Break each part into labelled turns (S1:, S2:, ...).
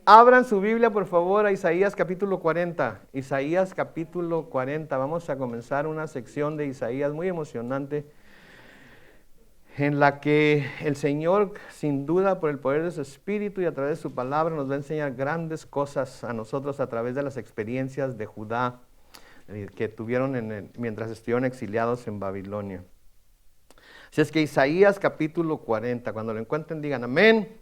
S1: Abran su Biblia, por favor, a Isaías capítulo 40. Isaías capítulo 40. Vamos a comenzar una sección de Isaías muy emocionante, en la que el Señor, sin duda, por el poder de su Espíritu y a través de su palabra, nos va a enseñar grandes cosas a nosotros a través de las experiencias de Judá que tuvieron mientras estuvieron exiliados en Babilonia. Así es que Isaías capítulo 40, cuando lo encuentren digan amén.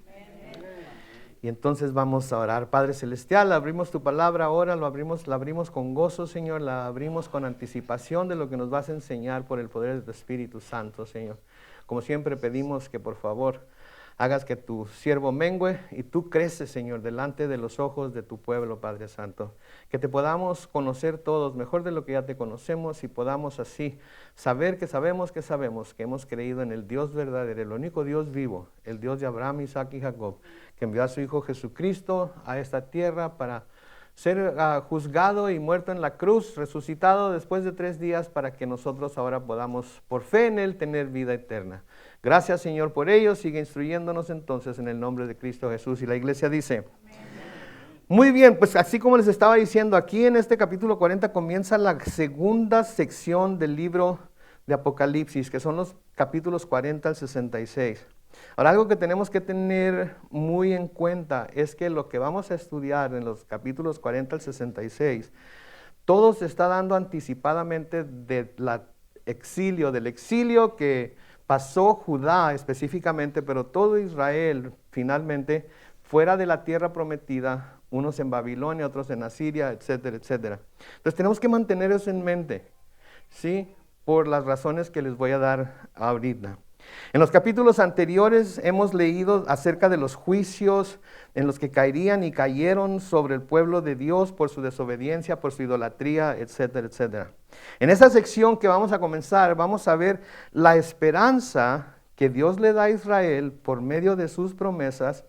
S1: Y entonces vamos a orar. Padre Celestial, abrimos tu palabra ahora, la abrimos con gozo, Señor, la abrimos con anticipación de lo que nos vas a enseñar por el poder de tu Espíritu Santo, Señor. Como siempre pedimos que por favor hagas que tu siervo mengüe y tú creces, Señor, delante de los ojos de tu pueblo, Padre Santo. Que te podamos conocer todos mejor de lo que ya te conocemos y podamos así saber que sabemos que hemos creído en el Dios verdadero, el único Dios vivo, el Dios de Abraham, Isaac y Jacob, que envió a su Hijo Jesucristo a esta tierra para ser juzgado y muerto en la cruz, resucitado después de 3 días para que nosotros ahora podamos, por fe en Él, tener vida eterna. Gracias, Señor, por ello. Sigue instruyéndonos entonces en el nombre de Cristo Jesús. Y la iglesia dice, muy bien, pues así como les estaba diciendo, aquí en este capítulo 40 comienza la segunda sección del libro de Apocalipsis, que son los capítulos 40 al 66. Ahora, algo que tenemos que tener muy en cuenta es que lo que vamos a estudiar en los capítulos 40 al 66, todo se está dando anticipadamente del exilio que pasó Judá específicamente, pero todo Israel finalmente fuera de la tierra prometida, unos en Babilonia, otros en Asiria, etcétera, etcétera. Entonces tenemos que mantener eso en mente, ¿sí? Por las razones que les voy a dar ahorita. En los capítulos anteriores hemos leído acerca de los juicios en los que caerían y cayeron sobre el pueblo de Dios por su desobediencia, por su idolatría, etcétera, etcétera. En esa sección que vamos a comenzar, vamos a ver la esperanza que Dios le da a Israel por medio de sus promesas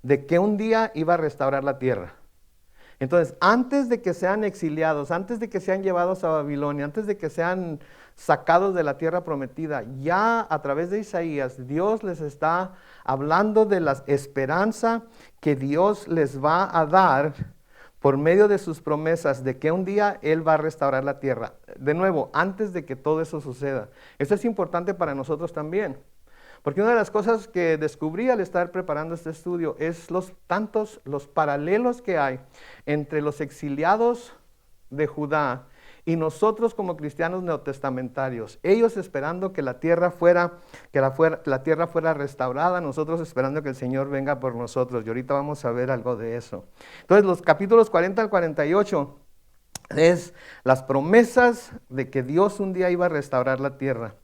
S1: de que un día iba a restaurar la tierra. Entonces, antes de que sean exiliados, antes de que sean llevados a Babilonia, antes de que sean sacados de la tierra prometida, ya a través de Isaías, Dios les está hablando de la esperanza que Dios les va a dar por medio de sus promesas de que un día Él va a restaurar la tierra. De nuevo, antes de que todo eso suceda. Esto es importante para nosotros también. Porque una de las cosas que descubrí al estar preparando este estudio es los paralelos que hay entre los exiliados de Judá y nosotros como cristianos neotestamentarios. Ellos esperando que la tierra fuera restaurada, nosotros esperando que el Señor venga por nosotros. Y ahorita vamos a ver algo de eso. Entonces, los capítulos 40 al 48 es las promesas de que Dios un día iba a restaurar la tierra.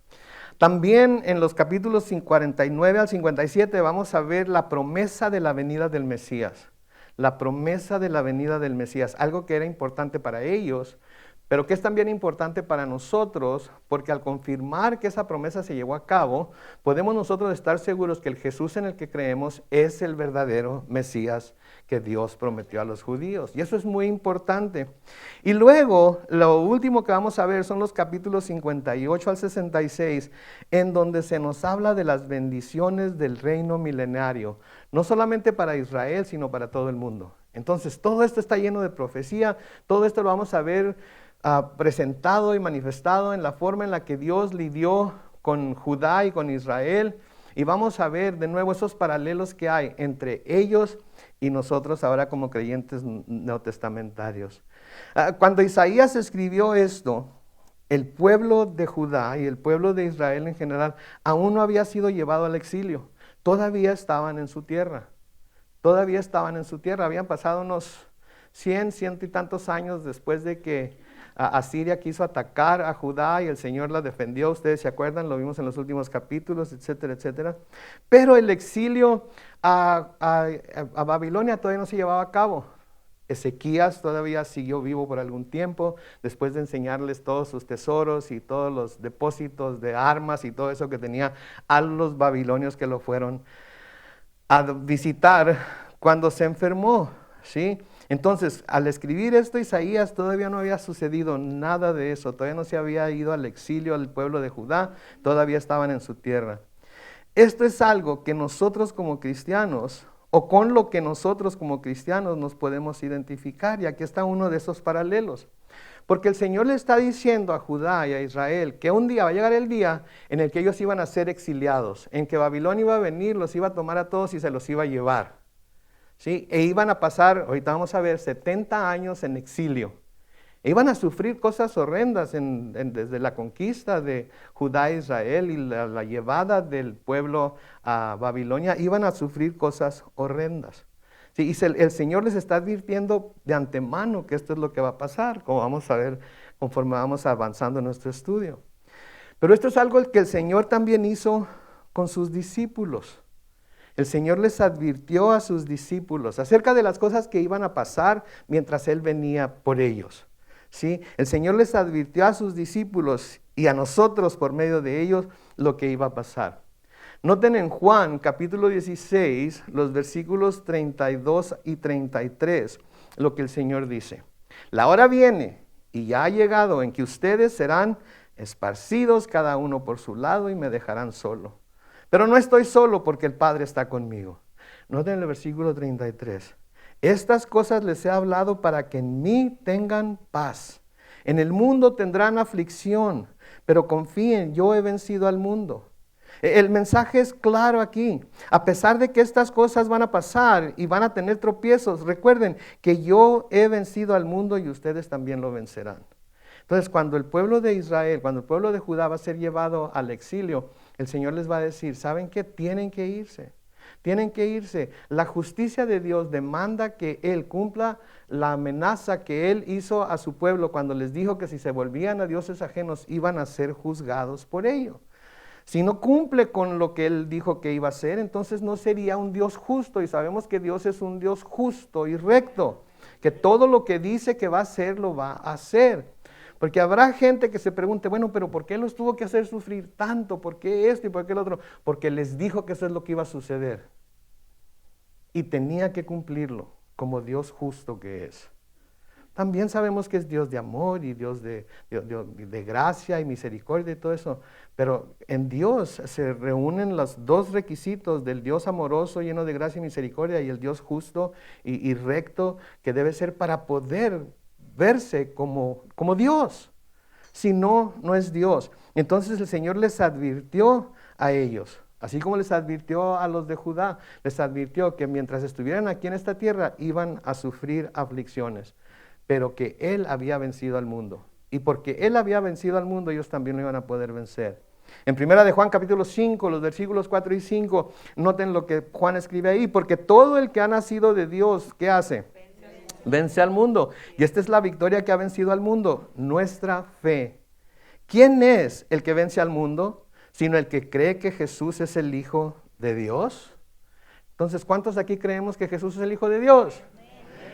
S1: También en los capítulos 49 al 57 vamos a ver la promesa de la venida del Mesías. La promesa de la venida del Mesías, algo que era importante para ellos, pero que es también importante para nosotros, porque al confirmar que esa promesa se llevó a cabo, podemos nosotros estar seguros que el Jesús en el que creemos es el verdadero Mesías que Dios prometió a los judíos. Y eso es muy importante. Y luego, lo último que vamos a ver son los capítulos 58 al 66, en donde se nos habla de las bendiciones del reino milenario, no solamente para Israel, sino para todo el mundo. Entonces, todo esto está lleno de profecía, todo esto lo vamos a ver presentado y manifestado en la forma en la que Dios lidió con Judá y con Israel. Y vamos a ver de nuevo esos paralelos que hay entre ellos y nosotros ahora como creyentes neotestamentarios. Cuando Isaías escribió esto, el pueblo de Judá y el pueblo de Israel en general aún no había sido llevado al exilio. Todavía estaban en su tierra. Habían pasado unos 100 y tantos años después de que Asiria quiso atacar a Judá y el Señor la defendió. Ustedes se acuerdan, lo vimos en los últimos capítulos, etcétera, etcétera. Pero el exilio a Babilonia todavía no se llevaba a cabo. Ezequías todavía siguió vivo por algún tiempo, después de enseñarles todos sus tesoros y todos los depósitos de armas y todo eso que tenía a los babilonios que lo fueron a visitar cuando se enfermó, ¿sí? Entonces, al escribir esto, Isaías todavía no había sucedido nada de eso, todavía no se había ido al exilio al pueblo de Judá, todavía estaban en su tierra. Esto es algo que nosotros como cristianos o con lo que nosotros como cristianos nos podemos identificar. Y aquí está uno de esos paralelos. Porque el Señor le está diciendo a Judá y a Israel que un día va a llegar el día en el que ellos iban a ser exiliados, en que Babilonia iba a venir, los iba a tomar a todos y se los iba a llevar. ¿Sí? E iban a pasar, ahorita vamos a ver, 70 años en exilio. E iban a sufrir cosas horrendas desde la conquista de Judá e Israel y la llevada del pueblo a Babilonia. Iban a sufrir cosas horrendas. Sí, y el Señor les está advirtiendo de antemano que esto es lo que va a pasar, como vamos a ver conforme vamos avanzando en nuestro estudio. Pero esto es algo que el Señor también hizo con sus discípulos. El Señor les advirtió a sus discípulos acerca de las cosas que iban a pasar mientras Él venía por ellos. ¿Sí? El Señor les advirtió a sus discípulos y a nosotros por medio de ellos lo que iba a pasar. Noten en Juan capítulo 16, los versículos 32 y 33, lo que el Señor dice. La hora viene y ya ha llegado en que ustedes serán esparcidos cada uno por su lado y me dejarán solo. Pero no estoy solo porque el Padre está conmigo. Noten el versículo 33. Estas cosas les he hablado para que en mí tengan paz. En el mundo tendrán aflicción, pero confíen, yo he vencido al mundo. El mensaje es claro aquí. A pesar de que estas cosas van a pasar y van a tener tropiezos, recuerden que yo he vencido al mundo y ustedes también lo vencerán. Entonces, cuando el pueblo de Israel, cuando el pueblo de Judá va a ser llevado al exilio, el Señor les va a decir, ¿saben qué? Tienen que irse. Tienen que irse. La justicia de Dios demanda que Él cumpla la amenaza que Él hizo a su pueblo cuando les dijo que si se volvían a dioses ajenos iban a ser juzgados por ello. Si no cumple con lo que Él dijo que iba a hacer, entonces no sería un Dios justo. Y sabemos que Dios es un Dios justo y recto, que todo lo que dice que va a hacer, lo va a hacer. Porque habrá gente que se pregunte, bueno, pero ¿por qué los tuvo que hacer sufrir tanto? ¿Por qué esto y por qué el otro? Porque les dijo que eso es lo que iba a suceder. Y tenía que cumplirlo como Dios justo que es. También sabemos que es Dios de amor y Dios de gracia y misericordia y todo eso. Pero en Dios se reúnen los dos requisitos del Dios amoroso, lleno de gracia y misericordia, y el Dios justo y recto que debe ser para poder verse como Dios. Si no, no es Dios. Entonces el Señor les advirtió a ellos, así como les advirtió a los de Judá, les advirtió que mientras estuvieran aquí en esta tierra iban a sufrir aflicciones, pero que Él había vencido al mundo. Y porque Él había vencido al mundo, ellos también lo iban a poder vencer. En primera de Juan capítulo 5, los versículos 4 y 5, noten lo que Juan escribe ahí, porque todo el que ha nacido de Dios, ¿qué hace? Vence al mundo. Y esta es la victoria que ha vencido al mundo, nuestra fe. ¿Quién es el que vence al mundo? Sino el que cree que Jesús es el Hijo de Dios. Entonces, ¿cuántos aquí creemos que Jesús es el Hijo de Dios?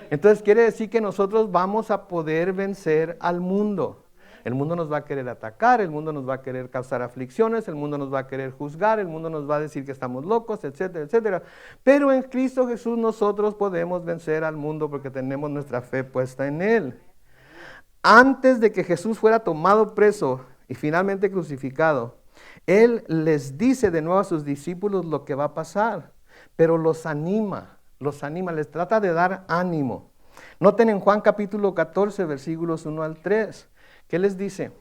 S1: Entonces quiere decir que nosotros vamos a poder vencer al mundo. El mundo nos va a querer atacar, el mundo nos va a querer causar aflicciones, el mundo nos va a querer juzgar, el mundo nos va a decir que estamos locos, etcétera, etcétera. Pero en Cristo Jesús nosotros podemos vencer al mundo porque tenemos nuestra fe puesta en Él. Antes de que Jesús fuera tomado preso y finalmente crucificado, Él les dice de nuevo a sus discípulos lo que va a pasar, pero los anima, les trata de dar ánimo. Noten en Juan capítulo 14, versículos 1 al 3, ¿qué les dice?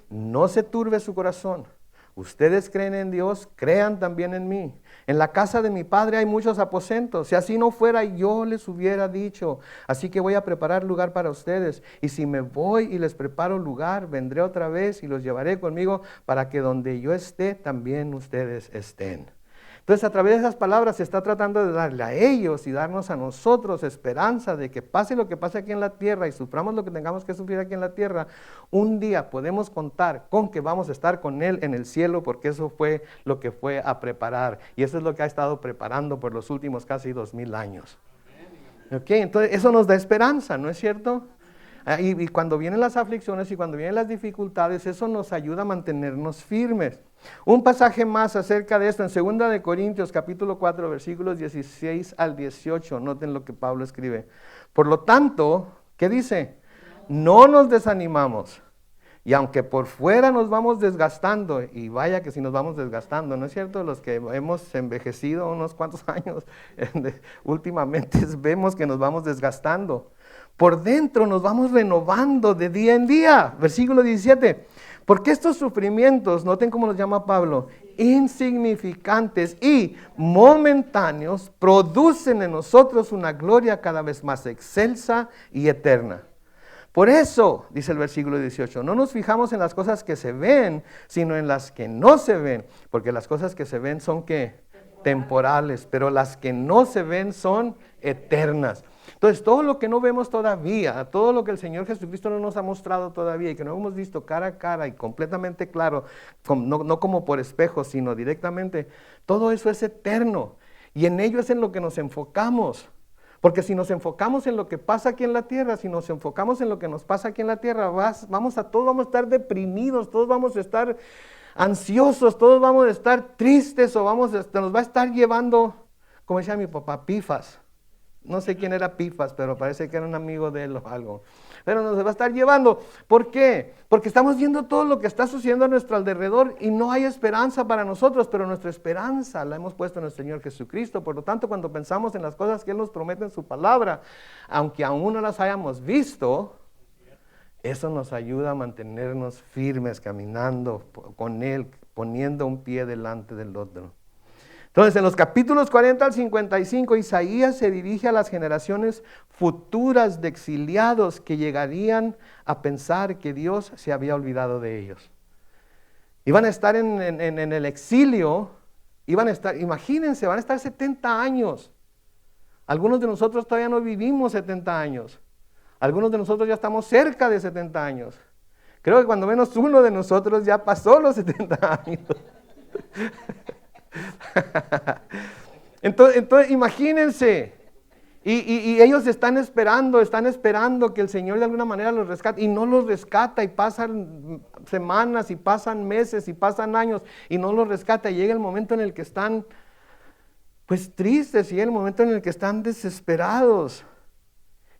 S1: No se turbe su corazón. Ustedes creen en Dios, crean también en mí. En la casa de mi Padre hay muchos aposentos. Si así no fuera, yo les hubiera dicho. Así que voy a preparar lugar para ustedes. Y si me voy y les preparo lugar, vendré otra vez y los llevaré conmigo para que donde yo esté, también ustedes estén. Entonces, a través de esas palabras se está tratando de darle a ellos y darnos a nosotros esperanza de que pase lo que pase aquí en la tierra y suframos lo que tengamos que sufrir aquí en la tierra, un día podemos contar con que vamos a estar con Él en el cielo, porque eso fue lo que fue a preparar. Y eso es lo que ha estado preparando por los últimos casi 2000 años. ¿Ok? Entonces, eso nos da esperanza, ¿no es cierto? Y cuando vienen las aflicciones y cuando vienen las dificultades, eso nos ayuda a mantenernos firmes. Un pasaje más acerca de esto en 2 de Corintios capítulo 4 versículos 16 al 18. Noten lo que Pablo escribe. Por lo tanto, ¿qué dice? No nos desanimamos. Y aunque por fuera nos vamos desgastando, y vaya que si nos vamos desgastando, ¿no es cierto? Los que hemos envejecido unos cuantos años, últimamente vemos que nos vamos desgastando. Por dentro nos vamos renovando de día en día. Versículo 17. Porque estos sufrimientos, noten cómo los llama Pablo, insignificantes y momentáneos, producen en nosotros una gloria cada vez más excelsa y eterna. Por eso, dice el versículo 18, no nos fijamos en las cosas que se ven, sino en las que no se ven, porque las cosas que se ven son ¿qué? Temporales, pero las que no se ven son eternas. Entonces, todo lo que no vemos todavía, todo lo que el Señor Jesucristo no nos ha mostrado todavía y que no hemos visto cara a cara y completamente claro, no como por espejo, sino directamente, todo eso es eterno y en ello es en lo que nos enfocamos. Porque si nos enfocamos en lo que pasa aquí en la tierra, si nos enfocamos en lo que nos pasa aquí en la tierra, todos vamos a estar deprimidos, todos vamos a estar ansiosos, todos vamos a estar tristes o nos va a estar llevando, como decía mi papá, pifas. No sé quién era Pifas, pero parece que era un amigo de él o algo. Pero nos va a estar llevando. ¿Por qué? Porque estamos viendo todo lo que está sucediendo a nuestro alrededor y no hay esperanza para nosotros, pero nuestra esperanza la hemos puesto en el Señor Jesucristo. Por lo tanto, cuando pensamos en las cosas que Él nos promete en su palabra, aunque aún no las hayamos visto, eso nos ayuda a mantenernos firmes, caminando con Él, poniendo un pie delante del otro. Entonces, en los capítulos 40 al 55, Isaías se dirige a las generaciones futuras de exiliados que llegarían a pensar que Dios se había olvidado de ellos. Iban a estar en el exilio, imagínense, van a estar 70 años. Algunos de nosotros todavía no vivimos 70 años. Algunos de nosotros ya estamos cerca de 70 años. Creo que cuando menos uno de nosotros ya pasó los 70 años. Entonces imagínense, y ellos están esperando que el Señor de alguna manera los rescate, y no los rescata, y pasan semanas, y pasan meses, y pasan años, y no los rescata, y llega el momento en el que están pues tristes, y llega el momento en el que están desesperados.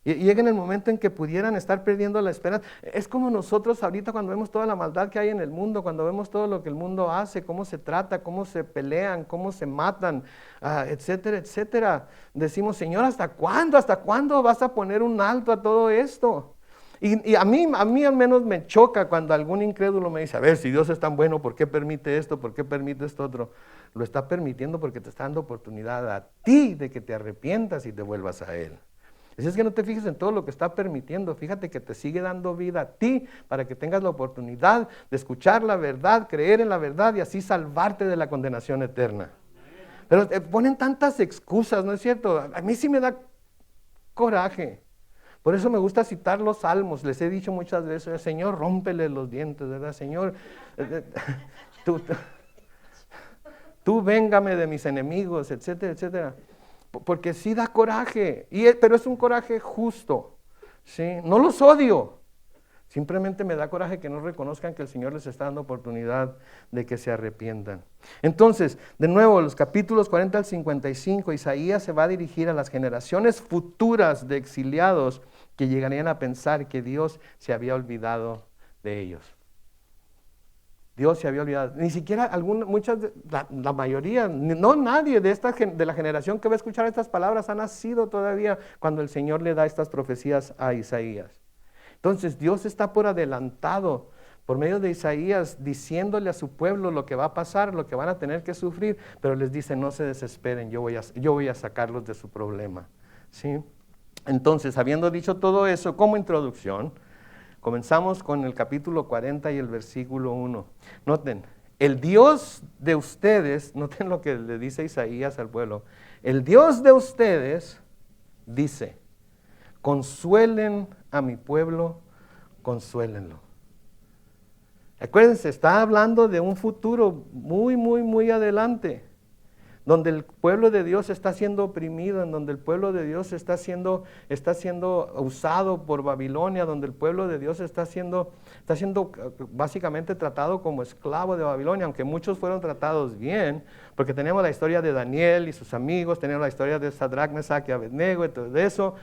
S1: Y llega en el momento en que pudieran estar perdiendo la esperanza. Es como nosotros ahorita cuando vemos toda la maldad que hay en el mundo, cuando vemos todo lo que el mundo hace, cómo se trata, cómo se pelean, cómo se matan, etcétera, etcétera. Decimos, Señor, ¿hasta cuándo? ¿Hasta cuándo vas a poner un alto a todo esto? Y a mí al menos me choca cuando algún incrédulo me dice, a ver, si Dios es tan bueno, ¿por qué permite esto? ¿Por qué permite esto otro? Lo está permitiendo porque te está dando oportunidad a ti de que te arrepientas y te vuelvas a Él. Así es que no te fijes en todo lo que está permitiendo, fíjate que te sigue dando vida a ti para que tengas la oportunidad de escuchar la verdad, creer en la verdad y así salvarte de la condenación eterna. Pero ponen tantas excusas, ¿no es cierto? A mí sí me da coraje. Por eso me gusta citar los salmos, les he dicho muchas veces, Señor, rómpele los dientes, ¿verdad? Señor, tú véngame de mis enemigos, etcétera, etcétera. Porque sí da coraje, pero es un coraje justo, ¿sí? No los odio, simplemente me da coraje que no reconozcan que el Señor les está dando oportunidad de que se arrepientan. Entonces, de nuevo, los capítulos 40 al 55, Isaías se va a dirigir a las generaciones futuras de exiliados que llegarían a pensar que Dios se había olvidado de ellos. Dios se había olvidado. Ni siquiera la mayoría, no nadie de la generación que va a escuchar estas palabras ha nacido todavía cuando el Señor le da estas profecías a Isaías. Entonces Dios está por adelantado por medio de Isaías diciéndole a su pueblo lo que va a pasar, lo que van a tener que sufrir, pero les dice no se desesperen, yo voy a sacarlos de su problema. ¿Sí? Entonces, habiendo dicho todo eso como introducción, comenzamos con el capítulo 40 y el versículo 1. Noten, el Dios de ustedes, noten lo que le dice Isaías al pueblo, el Dios de ustedes dice, consuelen a mi pueblo, consuélenlo. Acuérdense, está hablando de un futuro muy, muy, muy adelante, donde el pueblo de Dios está siendo oprimido, en donde el pueblo de Dios está siendo usado por Babilonia, donde el pueblo de Dios está siendo básicamente tratado como esclavo de Babilonia, aunque muchos fueron tratados bien, porque tenemos la historia de Daniel y sus amigos, tenemos la historia de Sadrach, Mesach y Abednego y todo eso,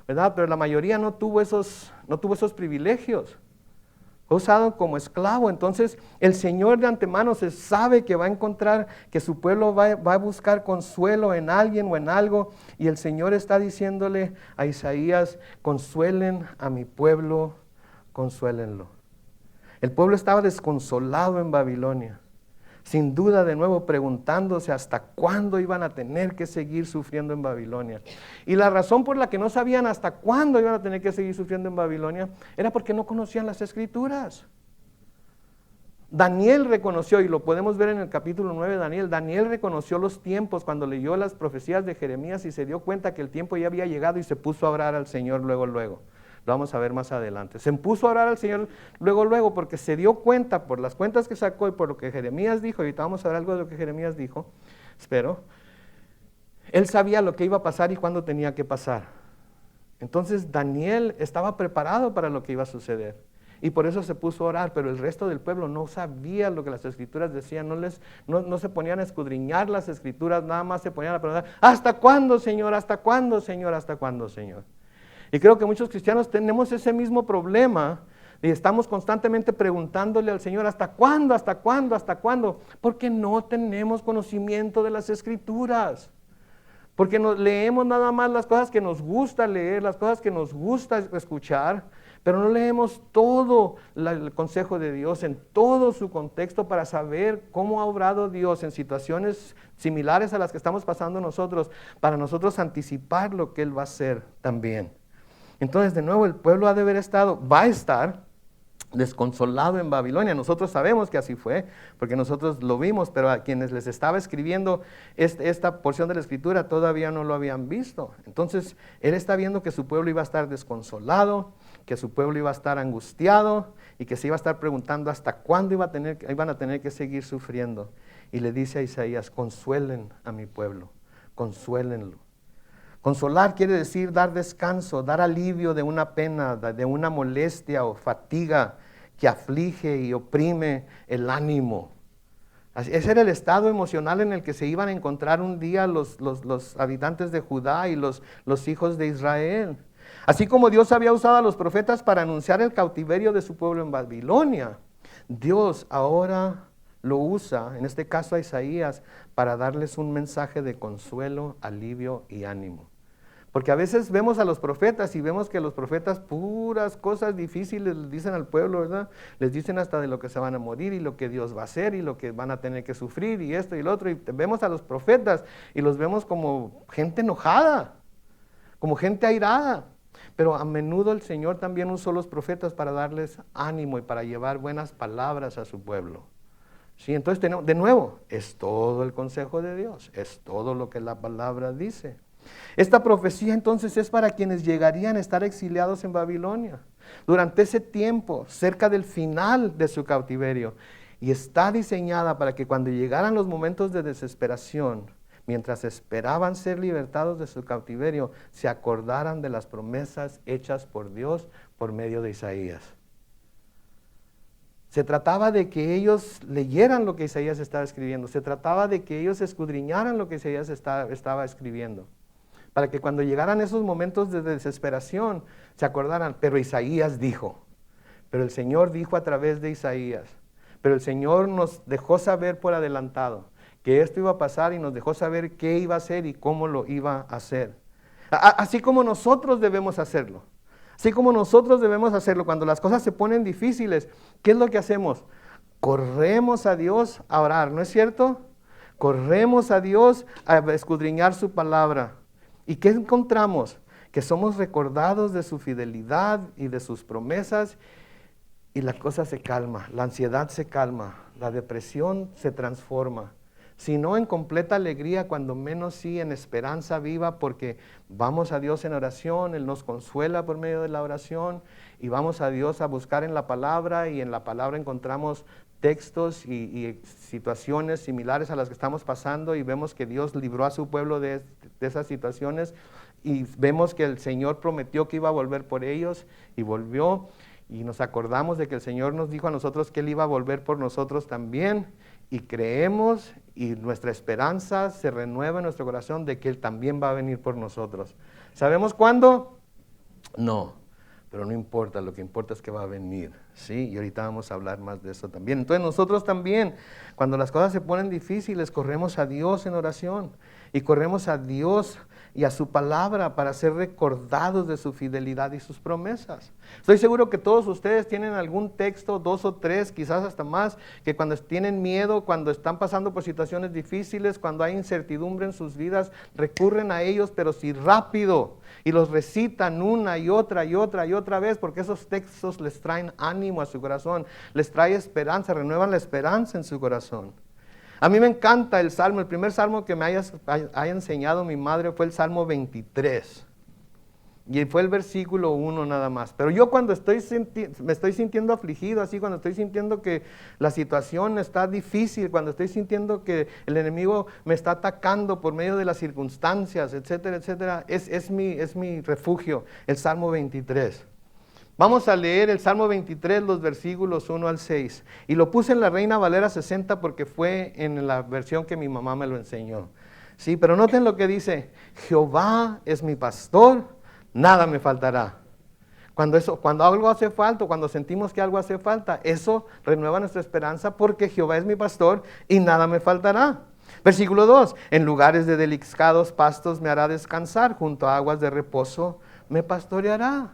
S1: ¿verdad? Pero la mayoría no tuvo esos privilegios. Fue usado como esclavo. Entonces el Señor de antemano se sabe que va a encontrar, que su pueblo va a buscar consuelo en alguien o en algo. Y el Señor está diciéndole a Isaías, consuelen a mi pueblo, consuélenlo. El pueblo estaba desconsolado en Babilonia. Sin duda, de nuevo, preguntándose hasta cuándo iban a tener que seguir sufriendo en Babilonia. Y la razón por la que no sabían hasta cuándo iban a tener que seguir sufriendo en Babilonia era porque no conocían las Escrituras. Daniel reconoció, y lo podemos ver en el capítulo 9 de Daniel reconoció los tiempos cuando leyó las profecías de Jeremías y se dio cuenta que el tiempo ya había llegado y se puso a orar al Señor luego. Lo vamos a ver más adelante. Se puso a orar al Señor luego, porque se dio cuenta por las cuentas que sacó y por lo que Jeremías dijo. Ahorita vamos a ver algo de lo que Jeremías dijo, espero. Él sabía lo que iba a pasar y cuándo tenía que pasar. Entonces Daniel estaba preparado para lo que iba a suceder. Y por eso se puso a orar, pero el resto del pueblo no sabía lo que las Escrituras decían, no se ponían a escudriñar las Escrituras, nada más se ponían a preguntar, ¿hasta cuándo, Señor? ¿Hasta cuándo, Señor? ¿Hasta cuándo, Señor? Y creo que muchos cristianos tenemos ese mismo problema y estamos constantemente preguntándole al Señor, ¿hasta cuándo? ¿Hasta cuándo? ¿Hasta cuándo? Porque no tenemos conocimiento de las Escrituras. Porque leemos nada más las cosas que nos gusta leer, las cosas que nos gusta escuchar, pero no leemos todo el consejo de Dios en todo su contexto para saber cómo ha obrado Dios en situaciones similares a las que estamos pasando nosotros, para nosotros anticipar lo que Él va a hacer también. Entonces, de nuevo, el pueblo va a estar desconsolado en Babilonia. Nosotros sabemos que así fue, porque nosotros lo vimos, pero a quienes les estaba escribiendo esta porción de la Escritura todavía no lo habían visto. Entonces, él está viendo que su pueblo iba a estar desconsolado, que su pueblo iba a estar angustiado y que se iba a estar preguntando hasta cuándo iban a tener que seguir sufriendo. Y le dice a Isaías, consuelen a mi pueblo, consuélenlo. Consolar quiere decir dar descanso, dar alivio de una pena, de una molestia o fatiga que aflige y oprime el ánimo. Ese era el estado emocional en el que se iban a encontrar un día los habitantes de Judá y los hijos de Israel. Así como Dios había usado a los profetas para anunciar el cautiverio de su pueblo en Babilonia, Dios ahora lo usa, en este caso a Isaías, para darles un mensaje de consuelo, alivio y ánimo. Porque a veces vemos a los profetas y vemos que los profetas puras cosas difíciles les dicen al pueblo, ¿verdad? Les dicen hasta de lo que se van a morir y lo que Dios va a hacer y lo que van a tener que sufrir y esto y lo otro. Y vemos a los profetas y los vemos como gente enojada, como gente airada. Pero a menudo el Señor también usó los profetas para darles ánimo y para llevar buenas palabras a su pueblo. Sí, entonces tenemos, de nuevo, es todo el consejo de Dios, es todo lo que la palabra dice. Esta profecía entonces es para quienes llegarían a estar exiliados en Babilonia durante ese tiempo, cerca del final de su cautiverio, y está diseñada para que cuando llegaran los momentos de desesperación, mientras esperaban ser libertados de su cautiverio, se acordaran de las promesas hechas por Dios por medio de Isaías. Se trataba de que ellos leyeran lo que Isaías estaba escribiendo, se trataba de que ellos escudriñaran lo que Isaías estaba escribiendo, para que cuando llegaran esos momentos de desesperación se acordaran, pero Isaías dijo, pero el Señor dijo a través de Isaías, pero el Señor nos dejó saber por adelantado que esto iba a pasar y nos dejó saber qué iba a hacer y cómo lo iba a hacer. Así como nosotros debemos hacerlo. Así como nosotros debemos hacerlo cuando las cosas se ponen difíciles, ¿qué es lo que hacemos? Corremos a Dios a orar, ¿no es cierto? Corremos a Dios a escudriñar su palabra. ¿Y qué encontramos? Que somos recordados de su fidelidad y de sus promesas y la cosa se calma, la ansiedad se calma, la depresión se transforma. Si no en completa alegría, cuando menos sí en esperanza viva, porque vamos a Dios en oración, Él nos consuela por medio de la oración y vamos a Dios a buscar en la palabra y en la palabra encontramos textos y situaciones similares a las que estamos pasando y vemos que Dios libró a su pueblo de esas situaciones y vemos que el Señor prometió que iba a volver por ellos y volvió y nos acordamos de que el Señor nos dijo a nosotros que Él iba a volver por nosotros también y creemos y nuestra esperanza se renueva en nuestro corazón de que Él también va a venir por nosotros. ¿Sabemos cuándo? No, pero no importa, lo que importa es que va a venir. Sí, y ahorita vamos a hablar más de eso también. Entonces nosotros también, cuando las cosas se ponen difíciles, corremos a Dios en oración y corremos a Dios y a su palabra para ser recordados de su fidelidad y sus promesas. Estoy seguro que todos ustedes tienen algún texto, 2 o 3, quizás hasta más, que cuando tienen miedo, cuando están pasando por situaciones difíciles, cuando hay incertidumbre en sus vidas, recurren a ellos, pero sí rápido, y los recitan una y otra y otra y otra vez, porque esos textos les traen ánimo a su corazón, les trae esperanza, renuevan la esperanza en su corazón. A mí me encanta el salmo, el primer salmo que me haya enseñado mi madre fue el Salmo 23. Y fue el versículo 1 nada más. Pero yo cuando me estoy sintiendo afligido, así, cuando estoy sintiendo que la situación está difícil, cuando estoy sintiendo que el enemigo me está atacando por medio de las circunstancias, etcétera, etcétera, es mi refugio, el Salmo 23. Vamos a leer el Salmo 23, los versículos 1 al 6. Y lo puse en la Reina Valera 60 porque fue en la versión que mi mamá me lo enseñó. Sí, pero noten lo que dice: Jehová es mi pastor, nada me faltará. Cuando algo hace falta, cuando sentimos que algo hace falta, eso renueva nuestra esperanza, porque Jehová es mi pastor y nada me faltará. Versículo 2, en lugares de delicados pastos me hará descansar, junto a aguas de reposo me pastoreará.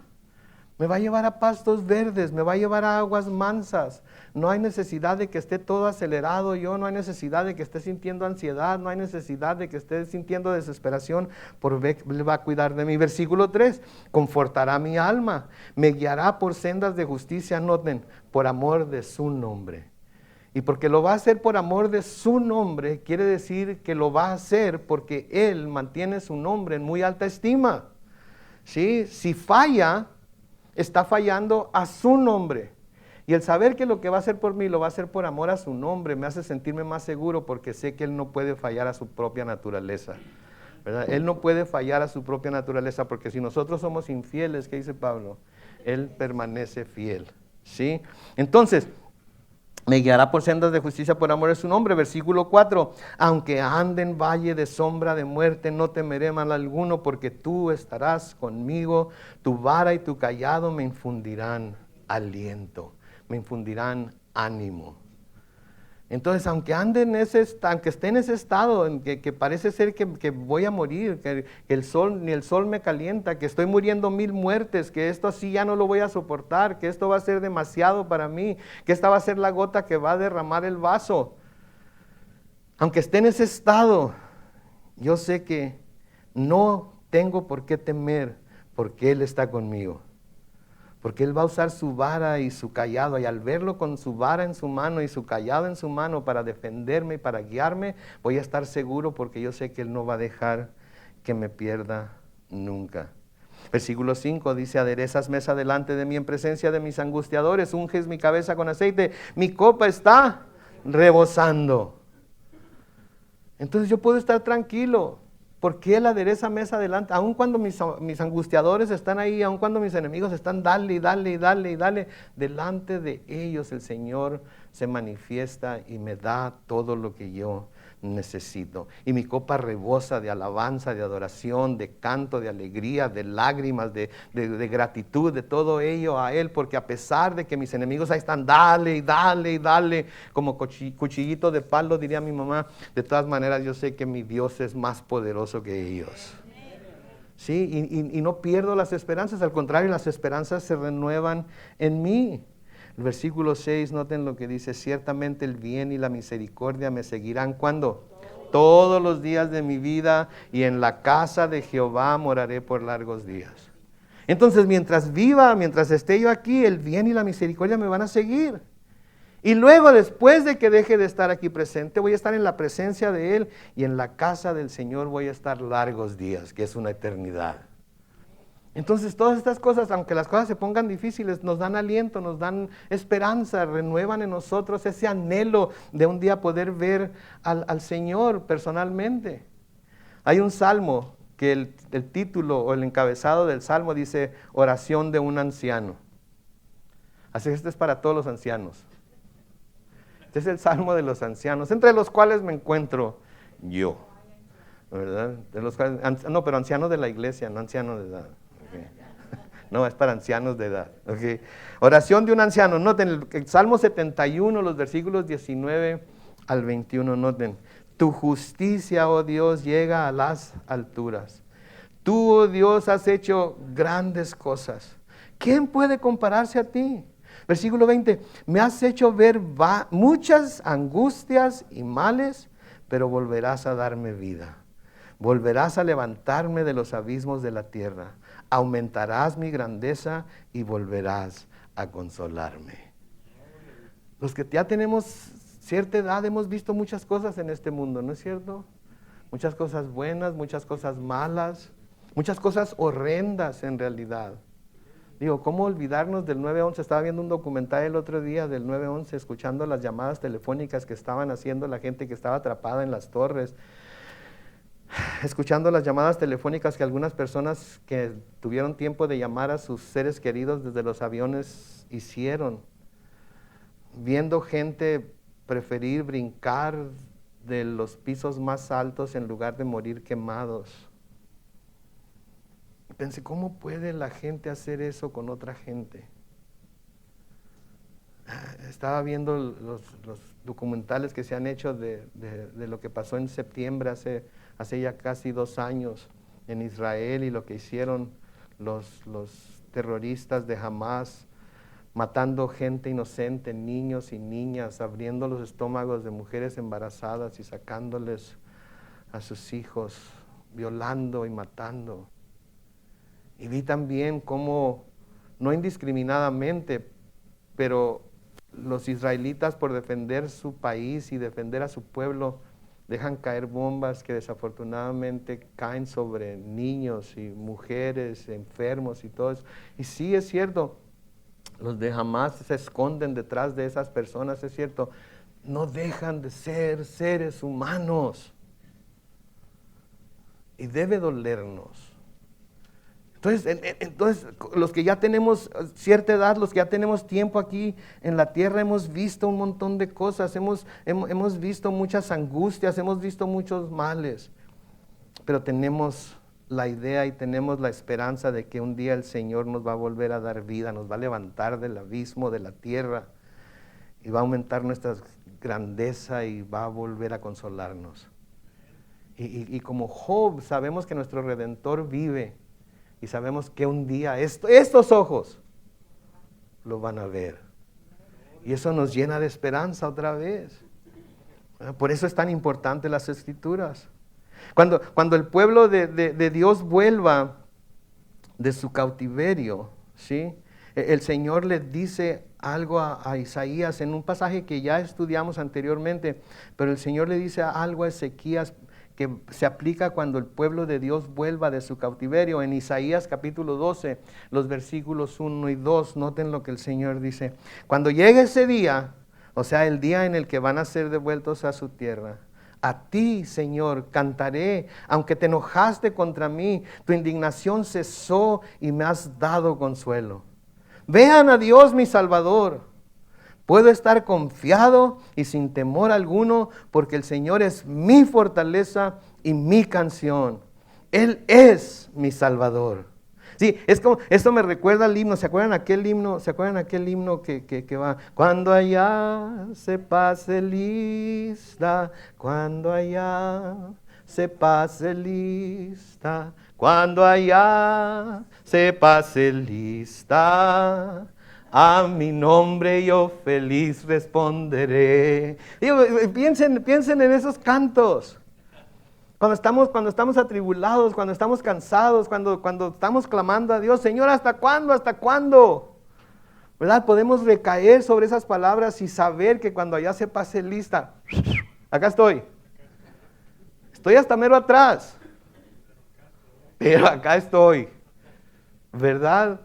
S1: Me va a llevar a pastos verdes, me va a llevar a aguas mansas. No hay necesidad de que esté todo acelerado yo, no hay necesidad de que esté sintiendo ansiedad, no hay necesidad de que esté sintiendo desesperación, porque Él va a cuidar de mí. Versículo 3, confortará mi alma, me guiará por sendas de justicia, noten, por amor de su nombre. Y porque lo va a hacer por amor de su nombre, quiere decir que lo va a hacer porque Él mantiene su nombre en muy alta estima. ¿Sí? Si falla, está fallando a su nombre. Y el saber que lo que va a hacer por mí lo va a hacer por amor a su nombre me hace sentirme más seguro, porque sé que Él no puede fallar a su propia naturaleza, ¿verdad? Él no puede fallar a su propia naturaleza, porque si nosotros somos infieles, ¿qué dice Pablo? Él permanece fiel, ¿sí? Entonces, me guiará por sendas de justicia por amor de su nombre. Versículo 4, aunque ande en valle de sombra de muerte, no temeré mal alguno, porque tú estarás conmigo, tu vara y tu cayado me infundirán aliento, me infundirán ánimo. Entonces, aunque esté en ese estado en que parece ser que voy a morir, que ni el sol me calienta, que estoy muriendo 1000 muertes, que esto así ya no lo voy a soportar, que esto va a ser demasiado para mí, que esta va a ser la gota que va a derramar el vaso. Aunque esté en ese estado, yo sé que no tengo por qué temer, porque Él está conmigo. Porque Él va a usar su vara y su cayado, y al verlo con su vara en su mano y su cayado en su mano para defenderme y para guiarme, voy a estar seguro, porque yo sé que Él no va a dejar que me pierda nunca. Versículo 5 dice, aderezas mesa delante de mí en presencia de mis angustiadores, unges mi cabeza con aceite, mi copa está rebosando. Entonces yo puedo estar tranquilo, porque Él adereza mesa delante, aun cuando mis angustiadores están ahí, aun cuando mis enemigos están dale, delante de ellos el Señor se manifiesta y me da todo lo que yo necesito. Y mi copa rebosa de alabanza, de adoración, de canto, de alegría, de lágrimas, de gratitud, de todo ello a Él, porque a pesar de que mis enemigos ahí están, dale, como cuchillito de palo, diría mi mamá, de todas maneras yo sé que mi Dios es más poderoso que ellos. Sí, y no pierdo las esperanzas, al contrario, las esperanzas se renuevan en mí. El versículo 6, noten lo que dice, ciertamente el bien y la misericordia me seguirán, ¿cuándo? Todos los días de mi vida, y en la casa de Jehová moraré por largos días. Entonces, mientras viva, mientras esté yo aquí, el bien y la misericordia me van a seguir. Y luego, después de que deje de estar aquí presente, voy a estar en la presencia de Él, y en la casa del Señor voy a estar largos días, que es una eternidad. Entonces todas estas cosas, aunque las cosas se pongan difíciles, nos dan aliento, nos dan esperanza, renuevan en nosotros ese anhelo de un día poder ver al Señor personalmente. Hay un salmo que el título o el encabezado del salmo dice, oración de un anciano. Así que este es para todos los ancianos. Este es el salmo de los ancianos, entre los cuales me encuentro yo, ¿verdad? Pero anciano de la iglesia, no anciano de edad. No, es para ancianos de edad. Okay. Oración de un anciano. Noten el Salmo 71, los versículos 19 al 21. Noten. Tu justicia, oh Dios, llega a las alturas. Tú, oh Dios, has hecho grandes cosas. ¿Quién puede compararse a ti? Versículo 20. Me has hecho ver muchas angustias y males, pero volverás a darme vida. Volverás a levantarme de los abismos de la tierra. Aumentarás mi grandeza y volverás a consolarme. Los que ya tenemos cierta edad hemos visto muchas cosas en este mundo, ¿no es cierto? Muchas cosas buenas, muchas cosas malas, muchas cosas horrendas en realidad. Digo, ¿cómo olvidarnos del 911? Estaba viendo un documental el otro día del 911, escuchando las llamadas telefónicas que estaban haciendo la gente que estaba atrapada en las torres, escuchando las llamadas telefónicas que algunas personas que tuvieron tiempo de llamar a sus seres queridos desde los aviones hicieron, viendo gente preferir brincar de los pisos más altos en lugar de morir quemados. Pensé, ¿cómo puede la gente hacer eso con otra gente? Estaba viendo los documentales que se han hecho de lo que pasó en septiembre hace ya casi 2 años en Israel, y lo que hicieron los terroristas de Hamas, matando gente inocente, niños y niñas, abriendo los estómagos de mujeres embarazadas y sacándoles a sus hijos, violando y matando. Y vi también cómo, no indiscriminadamente, pero los israelitas, por defender su país y defender a su pueblo, dejan caer bombas que desafortunadamente caen sobre niños y mujeres, enfermos y todo eso. Y sí, es cierto, los de Hamas se esconden detrás de esas personas, es cierto, no dejan de ser seres humanos. Y debe dolernos. Entonces, los que ya tenemos cierta edad, los que ya tenemos tiempo aquí en la tierra, hemos visto un montón de cosas, hemos visto muchas angustias, hemos visto muchos males, pero tenemos la idea y tenemos la esperanza de que un día el Señor nos va a volver a dar vida, nos va a levantar del abismo de la tierra y va a aumentar nuestra grandeza y va a volver a consolarnos. Y como Job, sabemos que nuestro Redentor vive. Y sabemos que un día estos ojos lo van a ver. Y eso nos llena de esperanza otra vez. Por eso es tan importante las Escrituras. Cuando el pueblo de Dios vuelva de su cautiverio, ¿sí? El Señor le dice algo a Isaías en un pasaje que ya estudiamos anteriormente, pero el Señor le dice algo a Ezequías que se aplica cuando el pueblo de Dios vuelva de su cautiverio. En Isaías capítulo 12, los versículos 1 y 2, noten lo que el Señor dice. Cuando llegue ese día, o sea, el día en el que van a ser devueltos a su tierra, a ti, Señor, cantaré, aunque te enojaste contra mí, tu indignación cesó y me has dado consuelo. Vean a Dios mi Salvador. Puedo estar confiado y sin temor alguno, porque el Señor es mi fortaleza y mi canción. Él es mi Salvador. Sí, es como, esto me recuerda al himno. ¿Se acuerdan aquel himno? ¿Se acuerdan aquel himno que va? Cuando allá se pase lista, cuando allá se pase lista, cuando allá se pase lista, a mi nombre yo feliz responderé. Digo, piensen en esos cantos. Cuando estamos atribulados, cuando estamos cansados, cuando estamos clamando a Dios, Señor, ¿hasta cuándo? ¿Hasta cuándo? ¿Verdad? Podemos recaer sobre esas palabras y saber que cuando allá se pase lista, acá estoy. Estoy hasta mero atrás, pero acá estoy. ¿Verdad?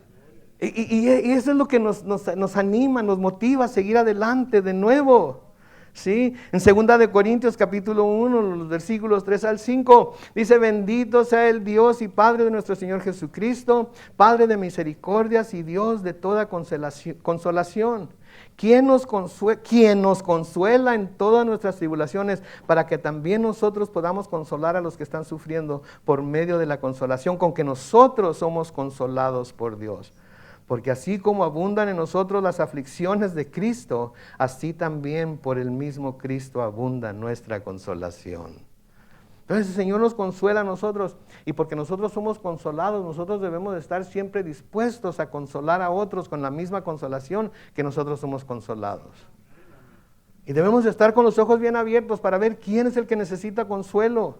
S1: Y eso es lo que nos anima, nos motiva a seguir adelante de nuevo. ¿Sí? En 2 de Corintios capítulo 1, los versículos 3 al 5, dice: bendito sea el Dios y Padre de nuestro Señor Jesucristo, Padre de misericordias y Dios de toda consolación, quien nos consuela en todas nuestras tribulaciones, para que también nosotros podamos consolar a los que están sufriendo por medio de la consolación con que nosotros somos consolados por Dios. Porque así como abundan en nosotros las aflicciones de Cristo, así también por el mismo Cristo abunda nuestra consolación. Entonces el Señor nos consuela a nosotros, y porque nosotros somos consolados, nosotros debemos de estar siempre dispuestos a consolar a otros con la misma consolación que nosotros somos consolados. Y debemos de estar con los ojos bien abiertos para ver quién es el que necesita consuelo,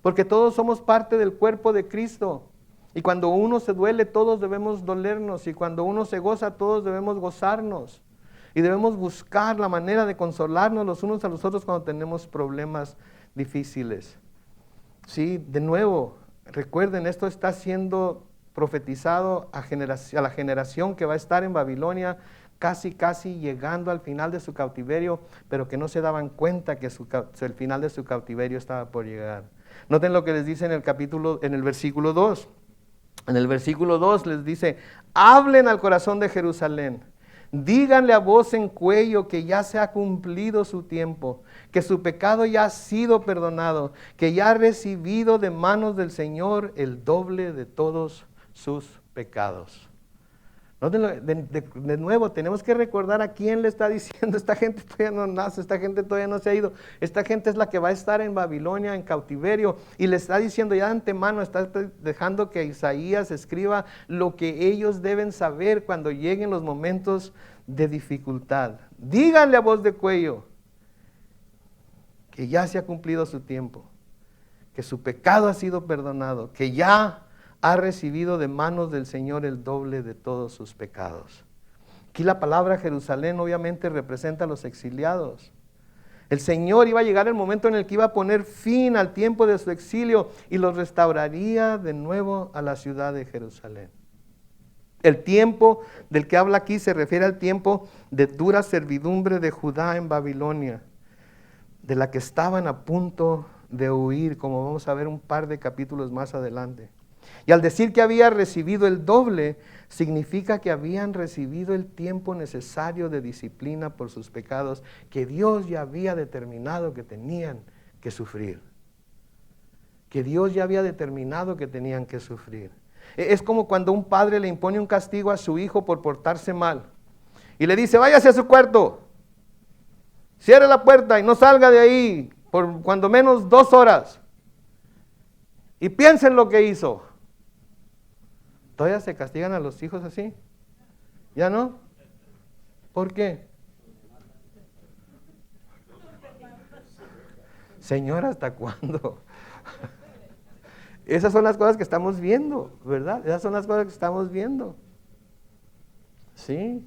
S1: porque todos somos parte del cuerpo de Cristo. Y cuando uno se duele, todos debemos dolernos, y cuando uno se goza, todos debemos gozarnos. Y debemos buscar la manera de consolarnos los unos a los otros cuando tenemos problemas difíciles. Sí, de nuevo, recuerden, esto está siendo profetizado a la generación que va a estar en Babilonia, casi llegando al final de su cautiverio, pero que no se daban cuenta que el final de su cautiverio estaba por llegar. Noten lo que les dice en el versículo 2. En el versículo 2 les dice: hablen al corazón de Jerusalén, díganle a voz en cuello que ya se ha cumplido su tiempo, que su pecado ya ha sido perdonado, que ya ha recibido de manos del Señor el doble de todos sus pecados. Nótenlo, de nuevo, tenemos que recordar a quién le está diciendo. Esta gente todavía no nace, esta gente todavía no se ha ido. Esta gente es la que va a estar en Babilonia, en cautiverio, y le está diciendo ya de antemano, está dejando que Isaías escriba lo que ellos deben saber cuando lleguen los momentos de dificultad. Díganle a voz de cuello que ya se ha cumplido su tiempo, que su pecado ha sido perdonado, que ya ha recibido de manos del Señor el doble de todos sus pecados. Aquí la palabra Jerusalén obviamente representa a los exiliados. El Señor iba a llegar el momento en el que iba a poner fin al tiempo de su exilio y los restauraría de nuevo a la ciudad de Jerusalén. El tiempo del que habla aquí se refiere al tiempo de dura servidumbre de Judá en Babilonia, de la que estaban a punto de huir, como vamos a ver un par de capítulos más adelante. Y al decir que había recibido el doble, significa que habían recibido el tiempo necesario de disciplina por sus pecados, que Dios ya había determinado que tenían que sufrir. Que Dios ya había determinado que tenían que sufrir. Es como cuando un padre le impone un castigo a su hijo por portarse mal. Y le dice: váyase a su cuarto, cierre la puerta y no salga de ahí por cuando menos 2 horas. Y piensen lo que hizo. ¿Todavía se castigan a los hijos así? ¿Ya no? ¿Por qué? Señor, ¿hasta cuándo? Esas son las cosas que estamos viendo, ¿verdad? Esas son las cosas que estamos viendo. Sí.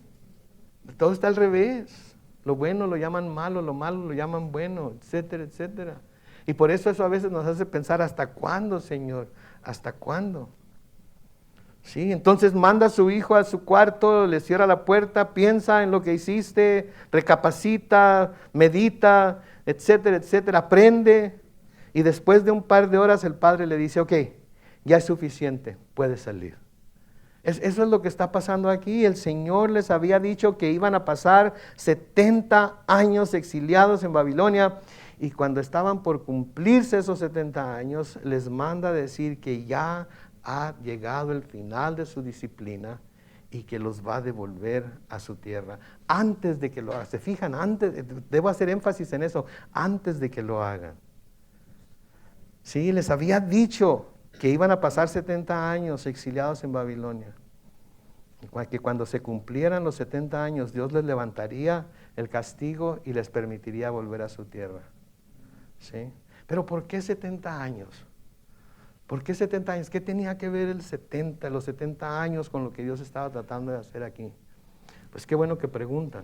S1: Todo está al revés. Lo bueno lo llaman malo, lo malo lo llaman bueno, etcétera, etcétera. Y por eso a veces nos hace pensar: ¿hasta cuándo, Señor? ¿Hasta cuándo? Sí, entonces manda a su hijo a su cuarto, le cierra la puerta, piensa en lo que hiciste, recapacita, medita, etcétera, etcétera, aprende. Y después de un par de horas el padre le dice: ok, ya es suficiente, puedes salir. Eso es lo que está pasando aquí. El Señor les había dicho que iban a pasar 70 años exiliados en Babilonia, y cuando estaban por cumplirse esos 70 años, les manda decir que ya ha llegado el final de su disciplina y que los va a devolver a su tierra. Antes de que lo hagan, se fijan, debo hacer énfasis en eso, antes de que lo hagan. Sí, les había dicho que iban a pasar 70 años exiliados en Babilonia, que cuando se cumplieran los 70 años, Dios les levantaría el castigo y les permitiría volver a su tierra. ¿Sí? Pero ¿por qué 70 años? ¿Por qué 70 años? ¿Qué tenía que ver los 70 años con lo que Dios estaba tratando de hacer aquí? Pues qué bueno que preguntan,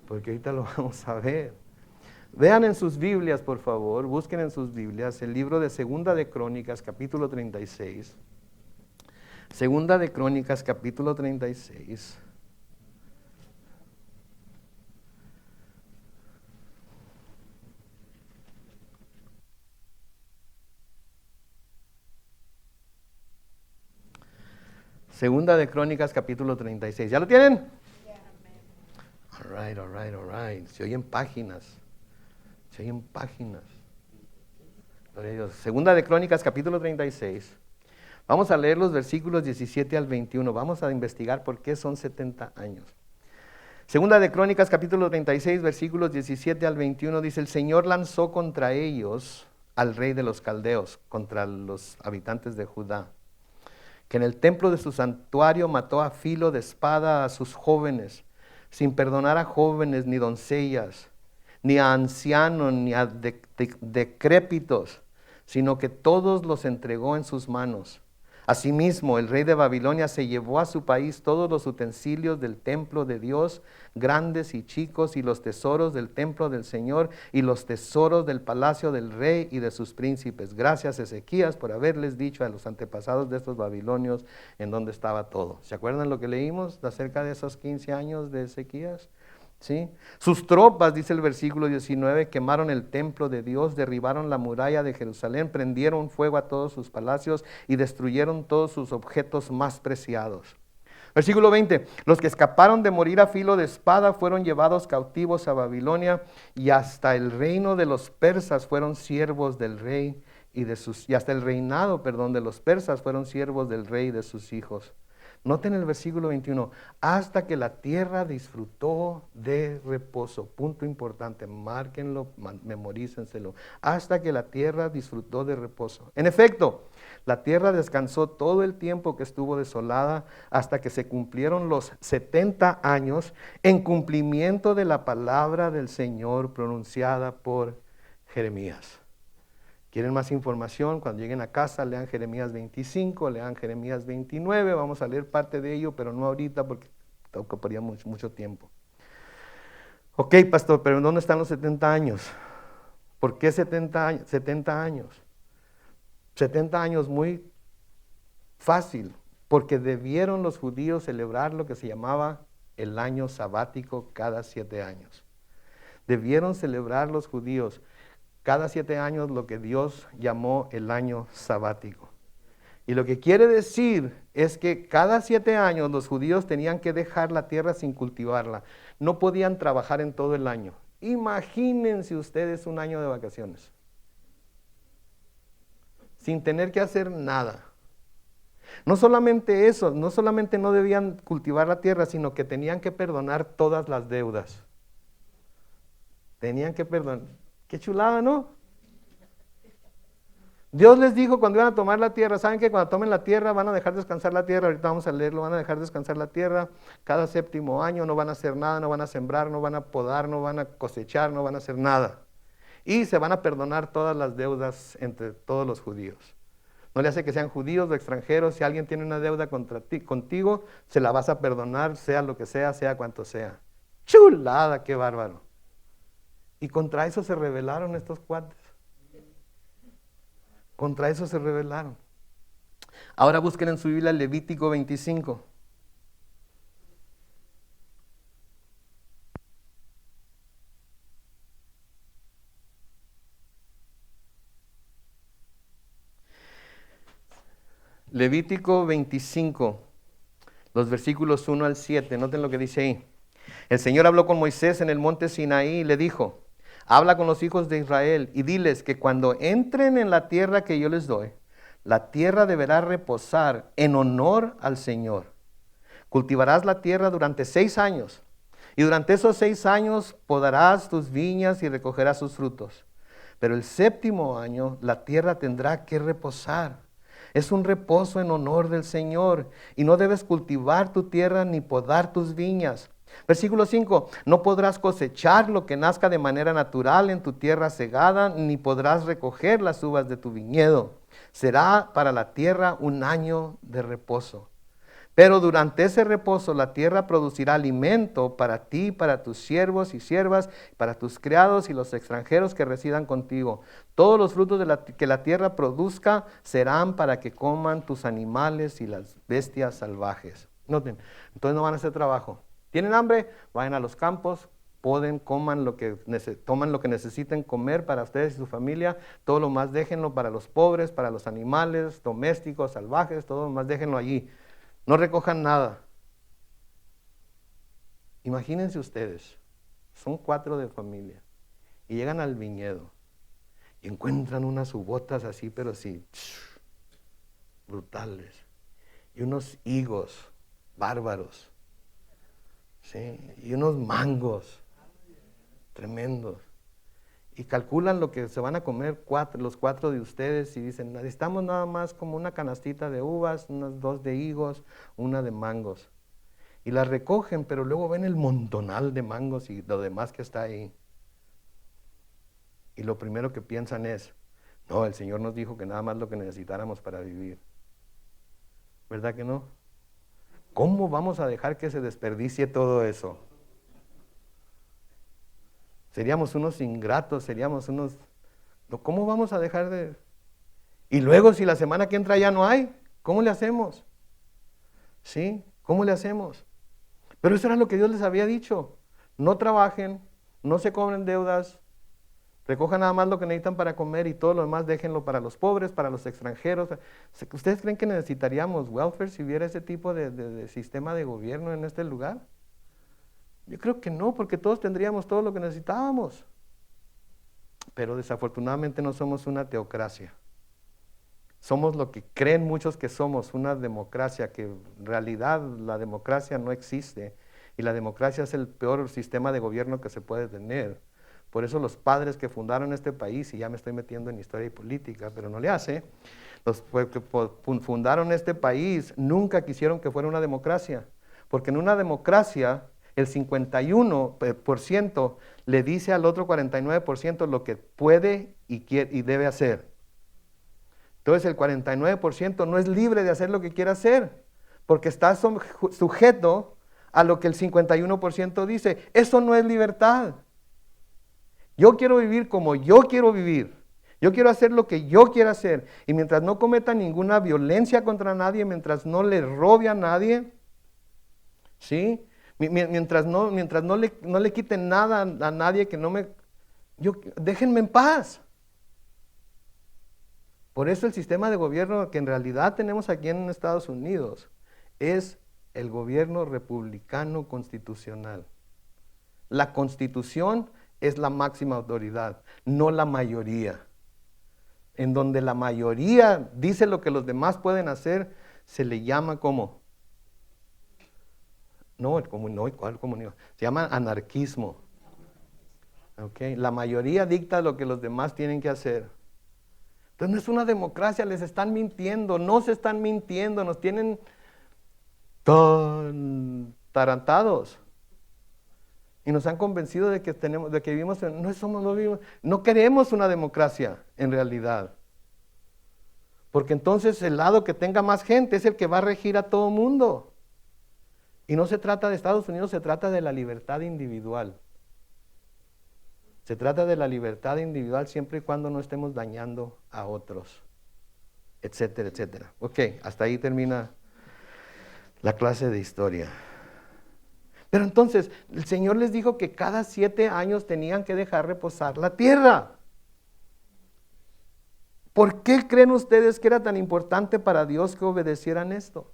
S1: porque ahorita lo vamos a ver. Vean en sus Biblias, por favor, busquen en sus Biblias el libro de Segunda de Crónicas, capítulo 36. Segunda de Crónicas, capítulo 36. Segunda de Crónicas, capítulo 36. ¿Ya lo tienen? All right. Se oyen páginas. Se oyen páginas. Gloria a Dios. Segunda de Crónicas, capítulo 36. Vamos a leer los versículos 17 al 21. Vamos a investigar por qué son 70 años. Segunda de Crónicas, capítulo 36, versículos 17 al 21, dice: el Señor lanzó contra ellos al rey de los caldeos, contra los habitantes de Judá, que en el templo de su santuario mató a filo de espada a sus jóvenes, sin perdonar a jóvenes ni doncellas, ni a ancianos, ni a decrépitos, sino que todos los entregó en sus manos. Asimismo, el rey de Babilonia se llevó a su país todos los utensilios del templo de Dios, grandes y chicos, y los tesoros del templo del Señor, y los tesoros del palacio del rey y de sus príncipes. Gracias, Ezequías, por haberles dicho a los antepasados de estos babilonios en dónde estaba todo. ¿Se acuerdan lo que leímos acerca de esos 15 años de Ezequías? ¿Sí? Sus tropas, dice el versículo 19, quemaron el templo de Dios, derribaron la muralla de Jerusalén, prendieron fuego a todos sus palacios y destruyeron todos sus objetos más preciados. Versículo 20, los que escaparon de morir a filo de espada fueron llevados cautivos a Babilonia, y hasta el reino de los persas fueron siervos del rey y hasta el reinado, de los persas fueron siervos del rey y de sus hijos. Noten el versículo 21, hasta que la tierra disfrutó de reposo. Punto importante, márquenlo, memorícenselo. Hasta que la tierra disfrutó de reposo. En efecto, la tierra descansó todo el tiempo que estuvo desolada, hasta que se cumplieron los 70 años en cumplimiento de la palabra del Señor pronunciada por Jeremías. ¿Quieren más información? Cuando lleguen a casa, lean Jeremías 25, lean Jeremías 29. Vamos a leer parte de ello, pero no ahorita porque ocuparía mucho tiempo. Ok, pastor, pero ¿dónde están los 70 años? ¿Por qué 70 años? 70 años. 70 años muy fácil, porque debieron los judíos celebrar lo que se llamaba el año sabático cada 7 años. Debieron celebrar los judíos cada 7 años lo que Dios llamó el año sabático. Y lo que quiere decir es que cada 7 años los judíos tenían que dejar la tierra sin cultivarla. No podían trabajar en todo el año. Imagínense ustedes un año de vacaciones, sin tener que hacer nada. No solamente eso, no solamente no debían cultivar la tierra, sino que tenían que perdonar todas las deudas. Tenían que perdonar. Qué chulada, ¿no? Dios les dijo cuando iban a tomar la tierra, ¿saben que cuando tomen la tierra van a dejar descansar la tierra? Ahorita vamos a leerlo, van a dejar descansar la tierra cada 7º año, no van a hacer nada, no van a sembrar, no van a podar, no van a cosechar, no van a hacer nada. Y se van a perdonar todas las deudas entre todos los judíos. No le hace que sean judíos o extranjeros, si alguien tiene una deuda contigo, se la vas a perdonar, sea lo que sea cuanto sea. Chulada, qué bárbaro. Y contra eso se rebelaron estos cuates. Contra eso se rebelaron. Ahora busquen en su Biblia Levítico 25. Levítico 25, los versículos 1 al 7. Noten lo que dice ahí. El Señor habló con Moisés en el monte Sinaí y le dijo: habla con los hijos de Israel y diles que cuando entren en la tierra que yo les doy, la tierra deberá reposar en honor al Señor. Cultivarás la tierra durante 6 años, y durante esos 6 años podarás tus viñas y recogerás sus frutos. Pero el 7º año la tierra tendrá que reposar. Es un reposo en honor del Señor, y no debes cultivar tu tierra ni podar tus viñas. Versículo 5, no podrás cosechar lo que nazca de manera natural en tu tierra segada, ni podrás recoger las uvas de tu viñedo. Será para la tierra un año de reposo. Pero durante ese reposo la tierra producirá alimento para ti, para tus siervos y siervas, para tus criados y los extranjeros que residan contigo. Todos los frutos que la tierra produzca serán para que coman tus animales y las bestias salvajes. Noten, entonces no van a hacer trabajo. ¿Tienen hambre? Vayan a los campos, toman lo que necesiten comer para ustedes y su familia. Todo lo más déjenlo para los pobres, para los animales domésticos, salvajes, todo lo más déjenlo allí. No recojan nada. Imagínense ustedes, son 4 de familia. Y llegan al viñedo y encuentran unas ubotas así, pero sí, brutales. Y unos higos bárbaros. ¿Sí? Y unos mangos tremendos. Y calculan lo que se van a comer los 4 de ustedes y dicen, necesitamos nada más como una canastita de uvas, unas 2 de higos, una de mangos. Y las recogen, pero luego ven el montonal de mangos y lo demás que está ahí. Y lo primero que piensan es, no, el Señor nos dijo que nada más lo que necesitáramos para vivir. ¿Verdad que no? ¿Cómo vamos a dejar que se desperdicie todo eso? Seríamos unos ingratos, seríamos unos... ¿Cómo vamos a dejar de...? Y luego si la semana que entra ya no hay, ¿cómo le hacemos? ¿Sí? ¿Cómo le hacemos? Pero eso era lo que Dios les había dicho. No trabajen, no se cobren deudas, recojan nada más lo que necesitan para comer y todo lo demás déjenlo para los pobres, para los extranjeros. ¿Ustedes creen que necesitaríamos welfare si hubiera ese tipo de sistema de gobierno en este lugar? Yo creo que no, porque todos tendríamos todo lo que necesitábamos. Pero desafortunadamente no somos una teocracia. Somos lo que creen muchos que somos, una democracia, que en realidad la democracia no existe. Y la democracia es el peor sistema de gobierno que se puede tener. Por eso los padres que fundaron este país, y ya me estoy metiendo en historia y política, pero no le hace, los que fundaron este país nunca quisieron que fuera una democracia. Porque en una democracia el 51% le dice al otro 49% lo que puede y quiere y debe hacer. Entonces el 49% no es libre de hacer lo que quiera hacer, porque está sujeto a lo que el 51% dice. Eso no es libertad. Yo quiero vivir como yo quiero vivir. Yo quiero hacer lo que yo quiera hacer. Y mientras no cometa ninguna violencia contra nadie, mientras no le robe a nadie, ¿sí? Mientras no le quiten nada a nadie, que no me... déjenme en paz. Por eso el sistema de gobierno que en realidad tenemos aquí en Estados Unidos es el gobierno republicano constitucional. La Constitución es la máxima autoridad, no la mayoría. En donde la mayoría dice lo que los demás pueden hacer, se le llama ¿cómo? ¿Cuál comunismo? Se llama anarquismo. ¿Okay? La mayoría dicta lo que los demás tienen que hacer. Entonces no es una democracia, les están mintiendo, no se están mintiendo, nos tienen tan tarantados. Y nos han convencido de que vivimos no queremos una democracia en realidad. Porque entonces el lado que tenga más gente es el que va a regir a todo mundo. Y no se trata de Estados Unidos, se trata de la libertad individual. Se trata de la libertad individual siempre y cuando no estemos dañando a otros, etcétera, etcétera. Ok, hasta ahí termina la clase de historia. Pero entonces, el Señor les dijo que cada 7 años tenían que dejar reposar la tierra. ¿Por qué creen ustedes que era tan importante para Dios que obedecieran esto?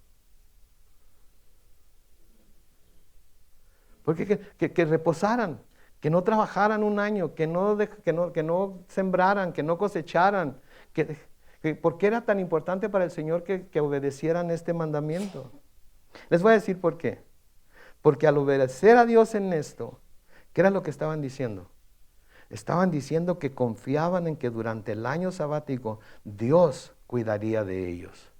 S1: Porque que reposaran, que no trabajaran un año, que no sembraran, que no cosecharan. ¿Por qué era tan importante para el Señor que obedecieran este mandamiento? Les voy a decir por qué. Porque al obedecer a Dios en esto, ¿qué era lo que estaban diciendo? Estaban diciendo que confiaban en que durante el año sabático Dios cuidaría de ellos.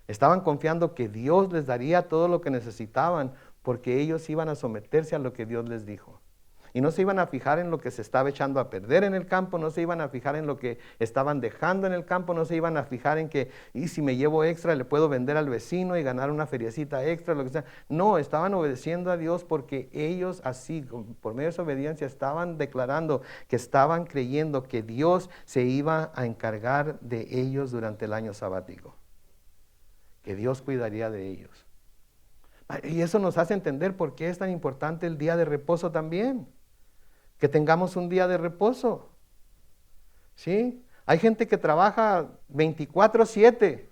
S1: Estaban confiando que Dios les daría todo lo que necesitaban porque ellos iban a someterse a lo que Dios les dijo. Y no se iban a fijar en lo que se estaba echando a perder en el campo, no se iban a fijar en lo que estaban dejando en el campo, no se iban a fijar en que, y si me llevo extra le puedo vender al vecino y ganar una feriecita extra, lo que sea. No, estaban obedeciendo a Dios porque ellos así, por medio de su obediencia, estaban declarando que estaban creyendo que Dios se iba a encargar de ellos durante el año sabático. Que Dios cuidaría de ellos. Y eso nos hace entender por qué es tan importante el día de reposo también. Que tengamos un día de reposo. ¿Sí? Hay gente que trabaja 24/7.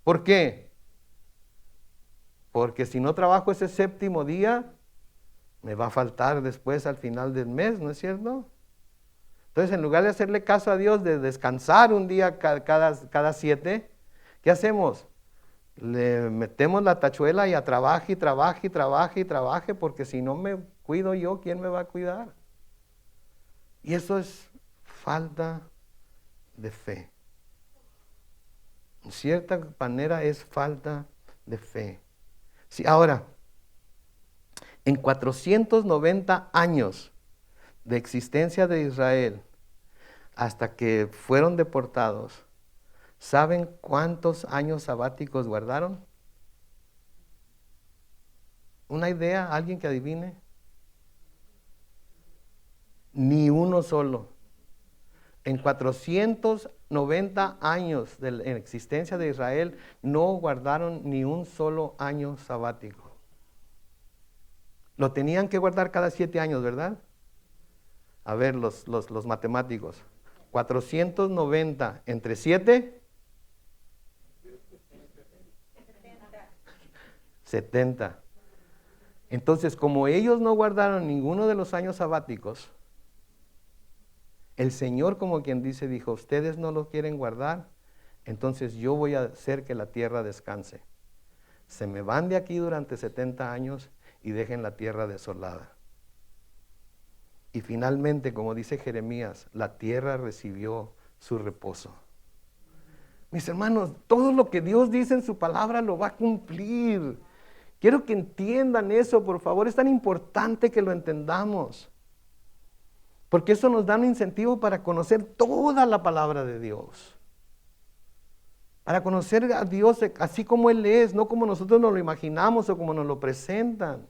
S1: ¿Por qué? Porque si no trabajo ese 7º día, me va a faltar después al final del mes, ¿no es cierto? Entonces, en lugar de hacerle caso a Dios, de descansar un día cada 7, ¿qué hacemos? Le metemos la tachuela y a trabaje, y trabaje, y trabaje, y trabaje, porque si no me cuido yo, ¿quién me va a cuidar? Y eso es falta de fe. En cierta manera es falta de fe. Sí, ahora, en 490 años de existencia de Israel, hasta que fueron deportados, ¿saben cuántos años sabáticos guardaron? ¿Una idea? ¿Alguien que adivine? Ni uno solo. En 490 años en existencia de Israel, no guardaron ni un solo año sabático. Lo tenían que guardar cada 7 años, ¿verdad? A ver, los matemáticos. 490 entre 7. 70. Entonces, como ellos no guardaron ninguno de los años sabáticos, el Señor, como quien dice, dijo, ustedes no lo quieren guardar, entonces yo voy a hacer que la tierra descanse. Se me van de aquí durante 70 años y dejen la tierra desolada. Y finalmente, como dice Jeremías, la tierra recibió su reposo. Mis hermanos, todo lo que Dios dice en su palabra lo va a cumplir. Quiero que entiendan eso, por favor. Es tan importante que lo entendamos. Porque eso nos da un incentivo para conocer toda la palabra de Dios. Para conocer a Dios así como Él es, no como nosotros nos lo imaginamos o como nos lo presentan.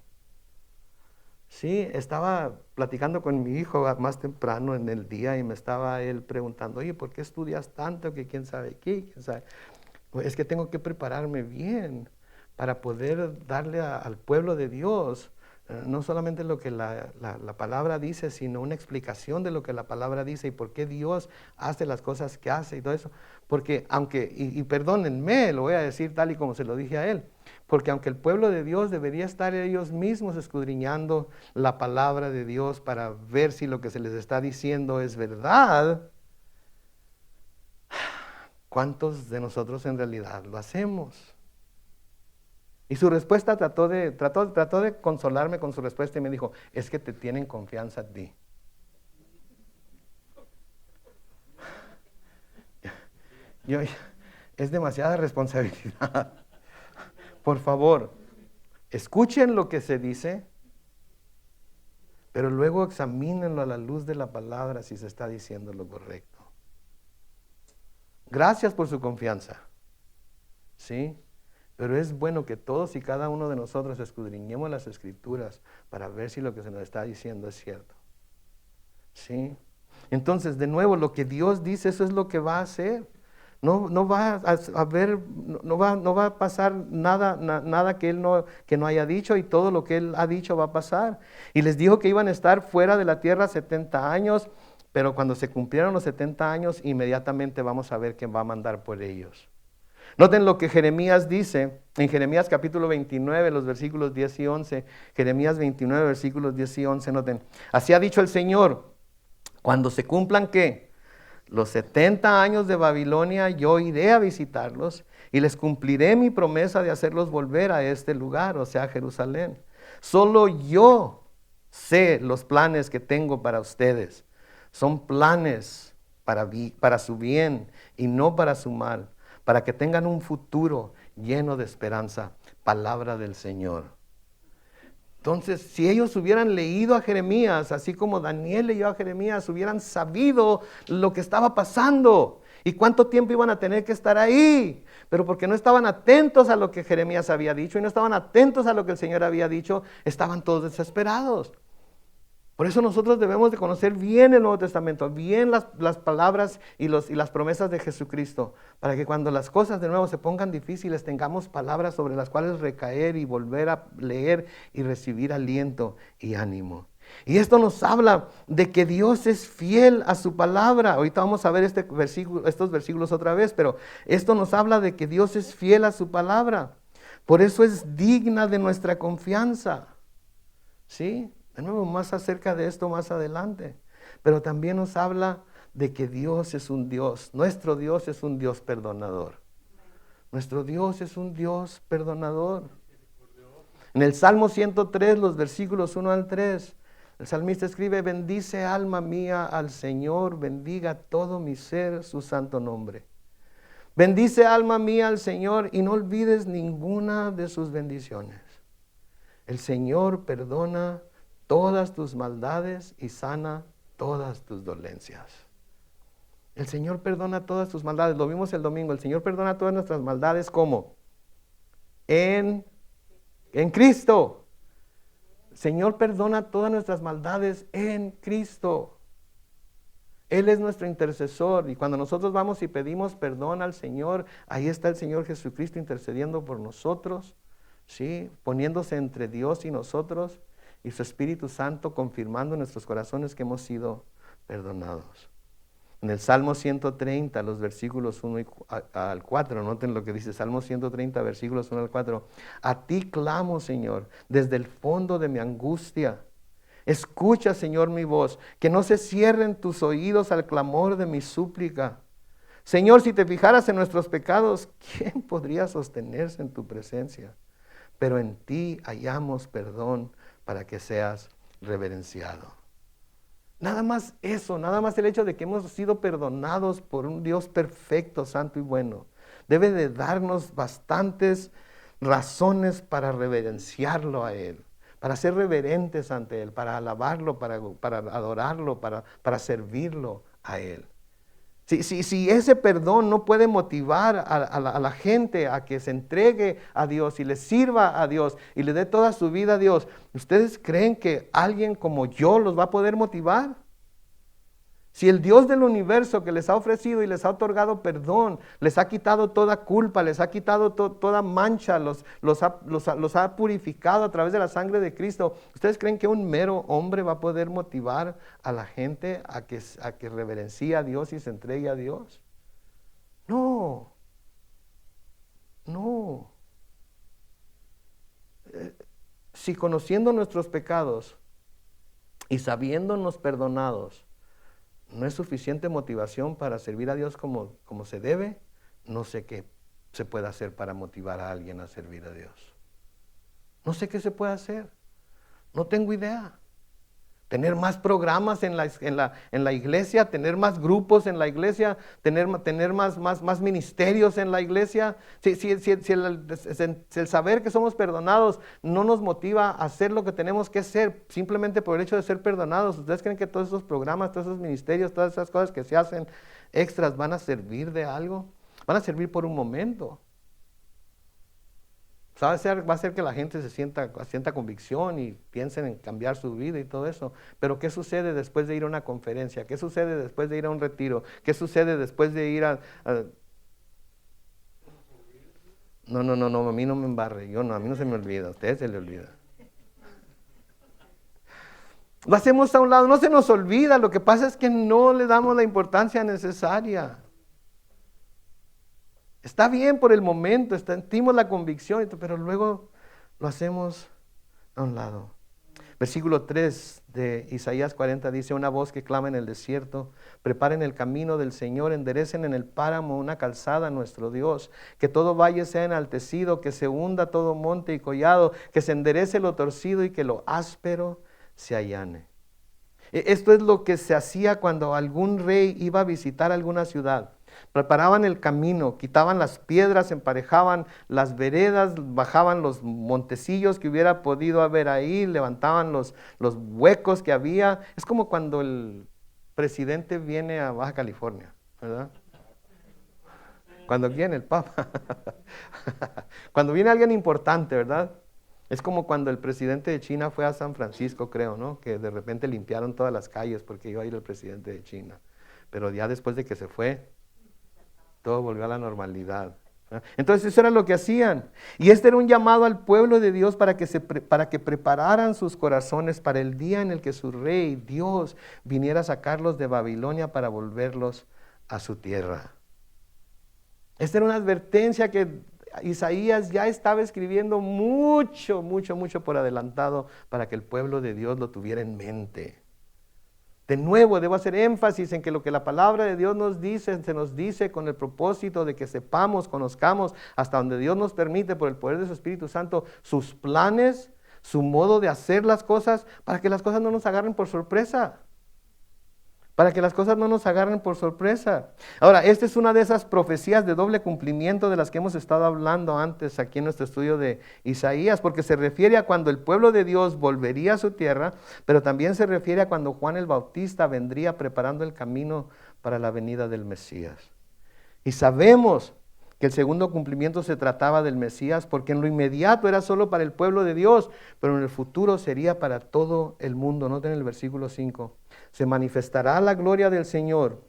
S1: Sí, estaba platicando con mi hijo más temprano en el día y me estaba él preguntando, oye, ¿por qué estudias tanto? Que quién sabe qué, quién sabe. Pues es que tengo que prepararme bien para poder darle al pueblo de Dios no solamente lo que la palabra dice, sino una explicación de lo que la palabra dice y por qué Dios hace las cosas que hace y todo eso. Porque aunque, y perdónenme, lo voy a decir tal y como se lo dije a él, porque aunque el pueblo de Dios debería estar ellos mismos escudriñando la palabra de Dios para ver si lo que se les está diciendo es verdad, ¿cuántos de nosotros en realidad lo hacemos? Y su respuesta trató de consolarme con su respuesta y me dijo, es que te tienen confianza en ti. Es demasiada responsabilidad. Por favor, escuchen lo que se dice, pero luego examínenlo a la luz de la palabra si se está diciendo lo correcto. Gracias por su confianza. ¿Sí? Pero es bueno que todos y cada uno de nosotros escudriñemos las Escrituras para ver si lo que se nos está diciendo es cierto. ¿Sí? Entonces, de nuevo, lo que Dios dice, eso es lo que va a hacer. No va a haber, no va a pasar nada que Él no haya dicho, y todo lo que Él ha dicho va a pasar. Y les dijo que iban a estar fuera de la tierra 70 años, pero cuando se cumplieron los 70 años, inmediatamente vamos a ver quién va a mandar por ellos. Noten lo que Jeremías dice en Jeremías capítulo 29, los versículos 10 y 11. Jeremías 29, versículos 10 y 11, noten. Así ha dicho el Señor, cuando se cumplan, ¿qué? Los 70 años de Babilonia, yo iré a visitarlos y les cumpliré mi promesa de hacerlos volver a este lugar, o sea, a Jerusalén. Solo yo sé los planes que tengo para ustedes. Son planes para su bien y no para su mal, para que tengan un futuro lleno de esperanza. Palabra del Señor. Entonces, si ellos hubieran leído a Jeremías, así como Daniel leyó a Jeremías, hubieran sabido lo que estaba pasando y cuánto tiempo iban a tener que estar ahí. Pero porque no estaban atentos a lo que Jeremías había dicho y no estaban atentos a lo que el Señor había dicho, estaban todos desesperados. Por eso nosotros debemos de conocer bien el Nuevo Testamento, bien las palabras y las promesas de Jesucristo, para que cuando las cosas de nuevo se pongan difíciles, tengamos palabras sobre las cuales recaer y volver a leer y recibir aliento y ánimo. Y esto nos habla de que Dios es fiel a su palabra. Ahorita vamos a ver estos versículos otra vez, pero esto nos habla de que Dios es fiel a su palabra. Por eso es digna de nuestra confianza. ¿Sí? De nuevo, más acerca de esto más adelante. Pero también nos habla de que Dios es un Dios. Nuestro Dios es un Dios perdonador. Nuestro Dios es un Dios perdonador. En el Salmo 103, los versículos 1 al 3, el salmista escribe: bendice alma mía al Señor, bendiga todo mi ser su santo nombre. Bendice alma mía al Señor y no olvides ninguna de sus bendiciones. El Señor perdona todas tus maldades y sana todas tus dolencias. El Señor perdona todas tus maldades. Lo vimos el domingo. El Señor perdona todas nuestras maldades. ¿Cómo? En Cristo. El Señor perdona todas nuestras maldades en Cristo. Él es nuestro intercesor, y cuando nosotros vamos y pedimos perdón al Señor, ahí está el Señor Jesucristo intercediendo por nosotros, ¿sí? Poniéndose entre Dios y nosotros, y su Espíritu Santo confirmando en nuestros corazones que hemos sido perdonados. En el Salmo 130, los versículos 1 al 4, noten lo que dice Salmo 130, versículos 1 al 4. A ti clamo, Señor, desde el fondo de mi angustia. Escucha, Señor, mi voz, que no se cierren tus oídos al clamor de mi súplica. Señor, si te fijaras en nuestros pecados, ¿quién podría sostenerse en tu presencia? Pero en ti hallamos perdón para que seas reverenciado. Nada más eso, nada más el hecho de que hemos sido perdonados por un Dios perfecto, santo y bueno, debe de darnos bastantes razones para reverenciarlo a Él, para ser reverentes ante Él, para alabarlo, para adorarlo, para servirlo a Él. Si ese perdón no puede motivar a la gente a que se entregue a Dios y le sirva a Dios y le dé toda su vida a Dios, ¿ustedes creen que alguien como yo los va a poder motivar? Si el Dios del universo que les ha ofrecido y les ha otorgado perdón, les ha quitado toda culpa, les ha quitado toda mancha, los ha purificado a través de la sangre de Cristo, ¿ustedes creen que un mero hombre va a poder motivar a la gente a que reverencie a Dios y se entregue a Dios? No. Si conociendo nuestros pecados y sabiéndonos perdonados, no es suficiente motivación para servir a Dios como se debe, no sé qué se puede hacer para motivar a alguien a servir a Dios. No sé qué se puede hacer. No tengo idea. Tener más programas en la iglesia, tener más grupos en la iglesia, tener más ministerios en la iglesia. Si el saber que somos perdonados no nos motiva a hacer lo que tenemos que hacer simplemente por el hecho de ser perdonados, ¿ustedes creen que todos esos programas, todos esos ministerios, todas esas cosas que se hacen extras van a servir de algo? Van a servir por un momento. Va a hacer que la gente sienta convicción y piensen en cambiar su vida y todo eso. Pero ¿qué sucede después de ir a una conferencia? ¿Qué sucede después de ir a un retiro? ¿Qué sucede después de ir a... No, a mí no me embarre. A mí no se me olvida, a ustedes se le olvida. Lo hacemos a un lado, no se nos olvida. Lo que pasa es que no le damos la importancia necesaria. Está bien por el momento, sentimos la convicción, pero luego lo hacemos a un lado. Versículo 3 de Isaías 40 dice: una voz que clama en el desierto, preparen el camino del Señor, enderecen en el páramo una calzada a nuestro Dios, que todo valle sea enaltecido, que se hunda todo monte y collado, que se enderece lo torcido y que lo áspero se allane. Esto es lo que se hacía cuando algún rey iba a visitar alguna ciudad. Preparaban el camino, quitaban las piedras, emparejaban las veredas, bajaban los montecillos que hubiera podido haber ahí, levantaban los huecos que había. Es como cuando el presidente viene a Baja California, ¿verdad? Cuando viene el Papa. Cuando viene alguien importante, ¿verdad? Es como cuando el presidente de China fue a San Francisco, creo, ¿no? Que de repente limpiaron todas las calles porque iba a ir el presidente de China. Pero ya después de que se fue, todo volvió a la normalidad. Entonces eso era lo que hacían. Y este era un llamado al pueblo de Dios para que prepararan sus corazones para el día en el que su rey, Dios, viniera a sacarlos de Babilonia para volverlos a su tierra. Esta era una advertencia que Isaías ya estaba escribiendo mucho por adelantado para que el pueblo de Dios lo tuviera en mente. De nuevo, debo hacer énfasis en que lo que la palabra de Dios nos dice, se nos dice con el propósito de que sepamos, conozcamos, hasta donde Dios nos permite por el poder de su Espíritu Santo, sus planes, su modo de hacer las cosas, para que las cosas no nos agarren por sorpresa. Para que las cosas no nos agarren por sorpresa. Ahora, esta es una de esas profecías de doble cumplimiento de las que hemos estado hablando antes aquí en nuestro estudio de Isaías, porque se refiere a cuando el pueblo de Dios volvería a su tierra, pero también se refiere a cuando Juan el Bautista vendría preparando el camino para la venida del Mesías. Y sabemos que el segundo cumplimiento se trataba del Mesías, porque en lo inmediato era solo para el pueblo de Dios, pero en el futuro sería para todo el mundo. Noten el versículo 5. Se manifestará la gloria del Señor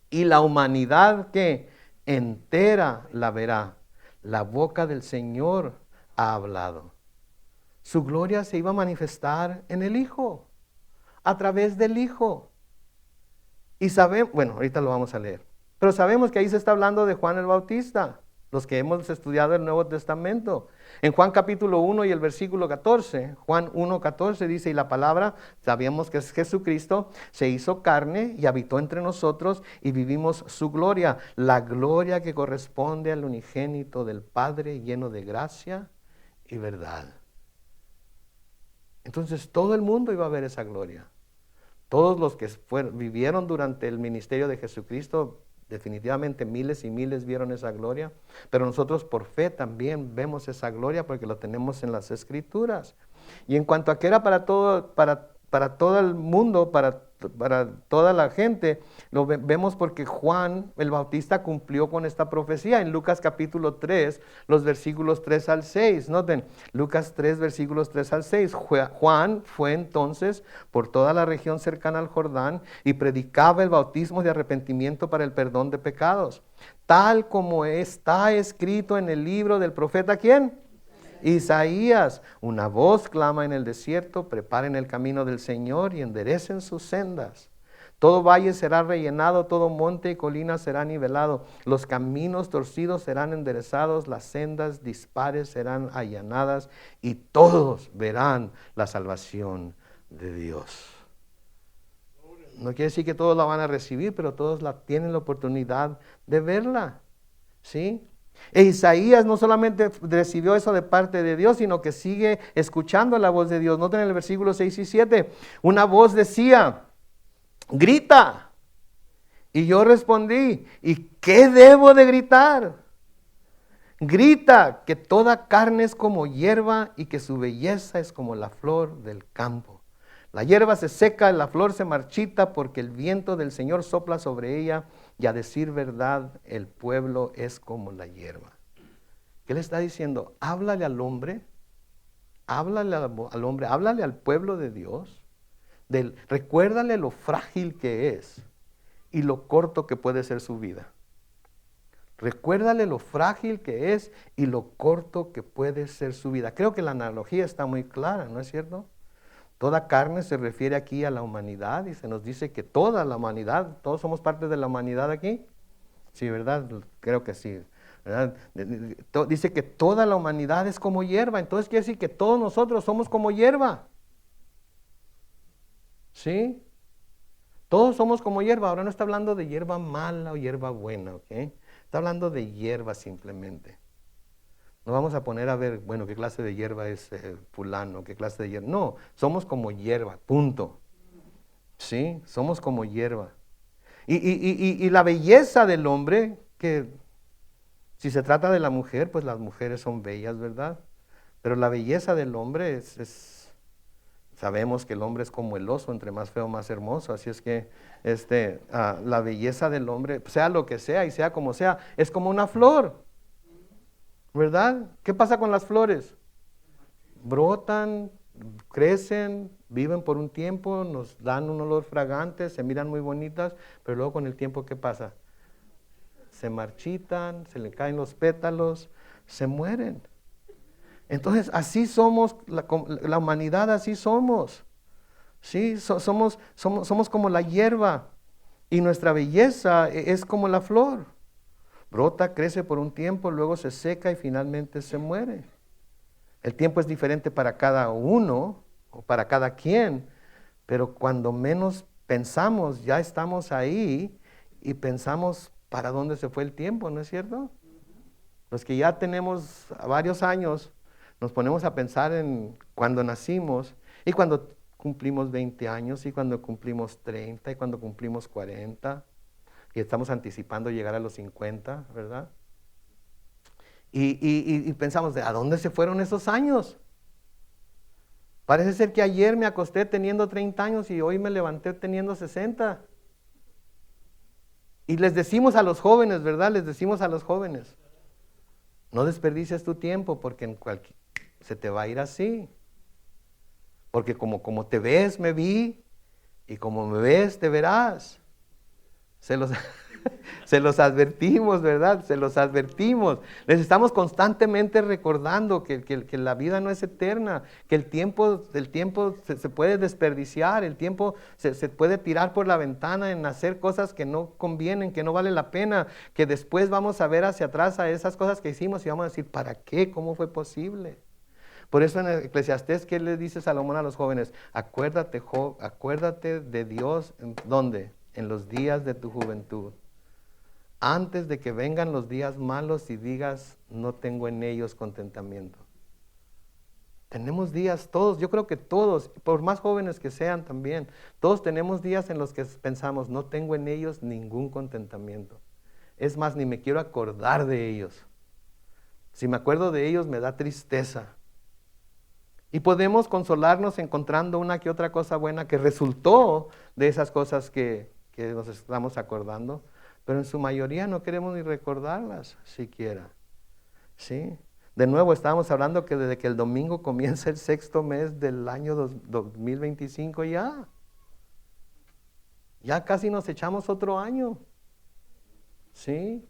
S1: y la humanidad que entera la verá. La boca del Señor ha hablado. Su gloria se iba a manifestar en el Hijo, a través del Hijo. Y sabemos, bueno, ahorita lo vamos a leer, pero sabemos que ahí se está hablando de Juan el Bautista, los que hemos estudiado el Nuevo Testamento. En Juan capítulo 1 y el versículo 14, Juan 1:14 dice, y la palabra, sabíamos que es Jesucristo, se hizo carne y habitó entre nosotros y vivimos su gloria, la gloria que corresponde al unigénito del Padre, lleno de gracia y verdad. Entonces todo el mundo iba a ver esa gloria. Todos los que vivieron durante el ministerio de Jesucristo, definitivamente miles y miles vieron esa gloria, pero nosotros por fe también vemos esa gloria porque lo tenemos en las Escrituras. Y en cuanto a que era para todo el mundo, para toda la gente, lo vemos porque Juan el Bautista cumplió con esta profecía en Lucas capítulo 3, los versículos 3 al 6. Noten, Lucas 3, versículos 3 al 6. Juan fue entonces por toda la región cercana al Jordán y predicaba el bautismo de arrepentimiento para el perdón de pecados, tal como está escrito en el libro del profeta, ¿quién? Isaías. Una voz clama en el desierto, preparen el camino del Señor y enderecen sus sendas. Todo valle será rellenado, todo monte y colina será nivelado. Los caminos torcidos serán enderezados, las sendas dispares serán allanadas y todos verán la salvación de Dios. No quiere decir que todos la van a recibir, pero todos tienen la oportunidad de verla. ¿Sí? E Isaías no solamente recibió eso de parte de Dios, sino que sigue escuchando la voz de Dios. Noten en el versículo 6 y 7, una voz decía, grita. Y yo respondí, ¿y qué debo de gritar? Grita que toda carne es como hierba y que su belleza es como la flor del campo. La hierba se seca, la flor se marchita porque el viento del Señor sopla sobre ella. Y a decir verdad, el pueblo es como la hierba. ¿Qué le está diciendo? Háblale al hombre, háblale al pueblo de Dios. Recuérdale lo frágil que es y lo corto que puede ser su vida. Recuérdale lo frágil que es y lo corto que puede ser su vida. Creo que la analogía está muy clara, ¿no es cierto? Toda carne se refiere aquí a la humanidad y se nos dice que toda la humanidad, todos somos parte de la humanidad aquí. Sí, ¿verdad? Creo que sí, ¿verdad? Dice que toda la humanidad es como hierba, entonces quiere decir que todos nosotros somos como hierba. ¿Sí? Todos somos como hierba. Ahora no está hablando de hierba mala o hierba buena, ¿ok? Está hablando de hierba simplemente. No vamos a poner a ver, bueno, qué clase de hierba es fulano, qué clase de hierba. No, somos como hierba, punto. Sí, somos como hierba. Y la belleza del hombre, que si se trata de la mujer, pues las mujeres son bellas, ¿verdad? Pero la belleza del hombre sabemos que el hombre es como el oso, entre más feo, más hermoso. Así es que la belleza del hombre, sea lo que sea y sea como sea, es como una flor. ¿Verdad? ¿Qué pasa con las flores? Brotan, crecen, viven por un tiempo, nos dan un olor fragante, se miran muy bonitas, pero luego con el tiempo, ¿qué pasa? Se marchitan, se le caen los pétalos, se mueren. Entonces, así somos, la humanidad así somos. ¿Sí? Somos como la hierba y nuestra belleza es como la flor. Brota, crece por un tiempo, luego se seca y finalmente se muere. El tiempo es diferente para cada uno o para cada quien, pero cuando menos pensamos, ya estamos ahí y pensamos para dónde se fue el tiempo, ¿no es cierto? Los que ya tenemos varios años, nos ponemos a pensar en cuando nacimos y cuando cumplimos 20 años y cuando cumplimos 30 y cuando cumplimos 40 y estamos anticipando llegar a los 50, ¿verdad? Y pensamos, ¿a dónde se fueron esos años? Parece ser que ayer me acosté teniendo 30 años y hoy me levanté teniendo 60. Y les decimos a los jóvenes, ¿verdad? Les decimos a los jóvenes, no desperdicies tu tiempo porque se te va a ir así. Porque como te ves, me vi, y como me ves, te verás. Se los advertimos, ¿verdad? Se los advertimos. Les estamos constantemente recordando que la vida no es eterna, que el tiempo se puede desperdiciar, el tiempo se puede tirar por la ventana en hacer cosas que no convienen, que no vale la pena, que después vamos a ver hacia atrás a esas cosas que hicimos y vamos a decir, ¿para qué? ¿Cómo fue posible? Por eso en Eclesiastés, ¿qué le dice Salomón a los jóvenes? Acuérdate de Dios, ¿dónde? En los días de tu juventud. Antes de que vengan los días malos y digas, no tengo en ellos contentamiento. Tenemos días todos, yo creo que todos, por más jóvenes que sean también, todos tenemos días en los que pensamos, no tengo en ellos ningún contentamiento. Es más, ni me quiero acordar de ellos. Si me acuerdo de ellos me da tristeza. Y podemos consolarnos encontrando una que otra cosa buena que resultó de esas cosas que nos estamos acordando, pero en su mayoría no queremos ni recordarlas siquiera. ¿Sí? De nuevo, estábamos hablando que desde que el domingo comienza el 6º mes del año 2025 ya casi nos echamos otro año. ¿Sí?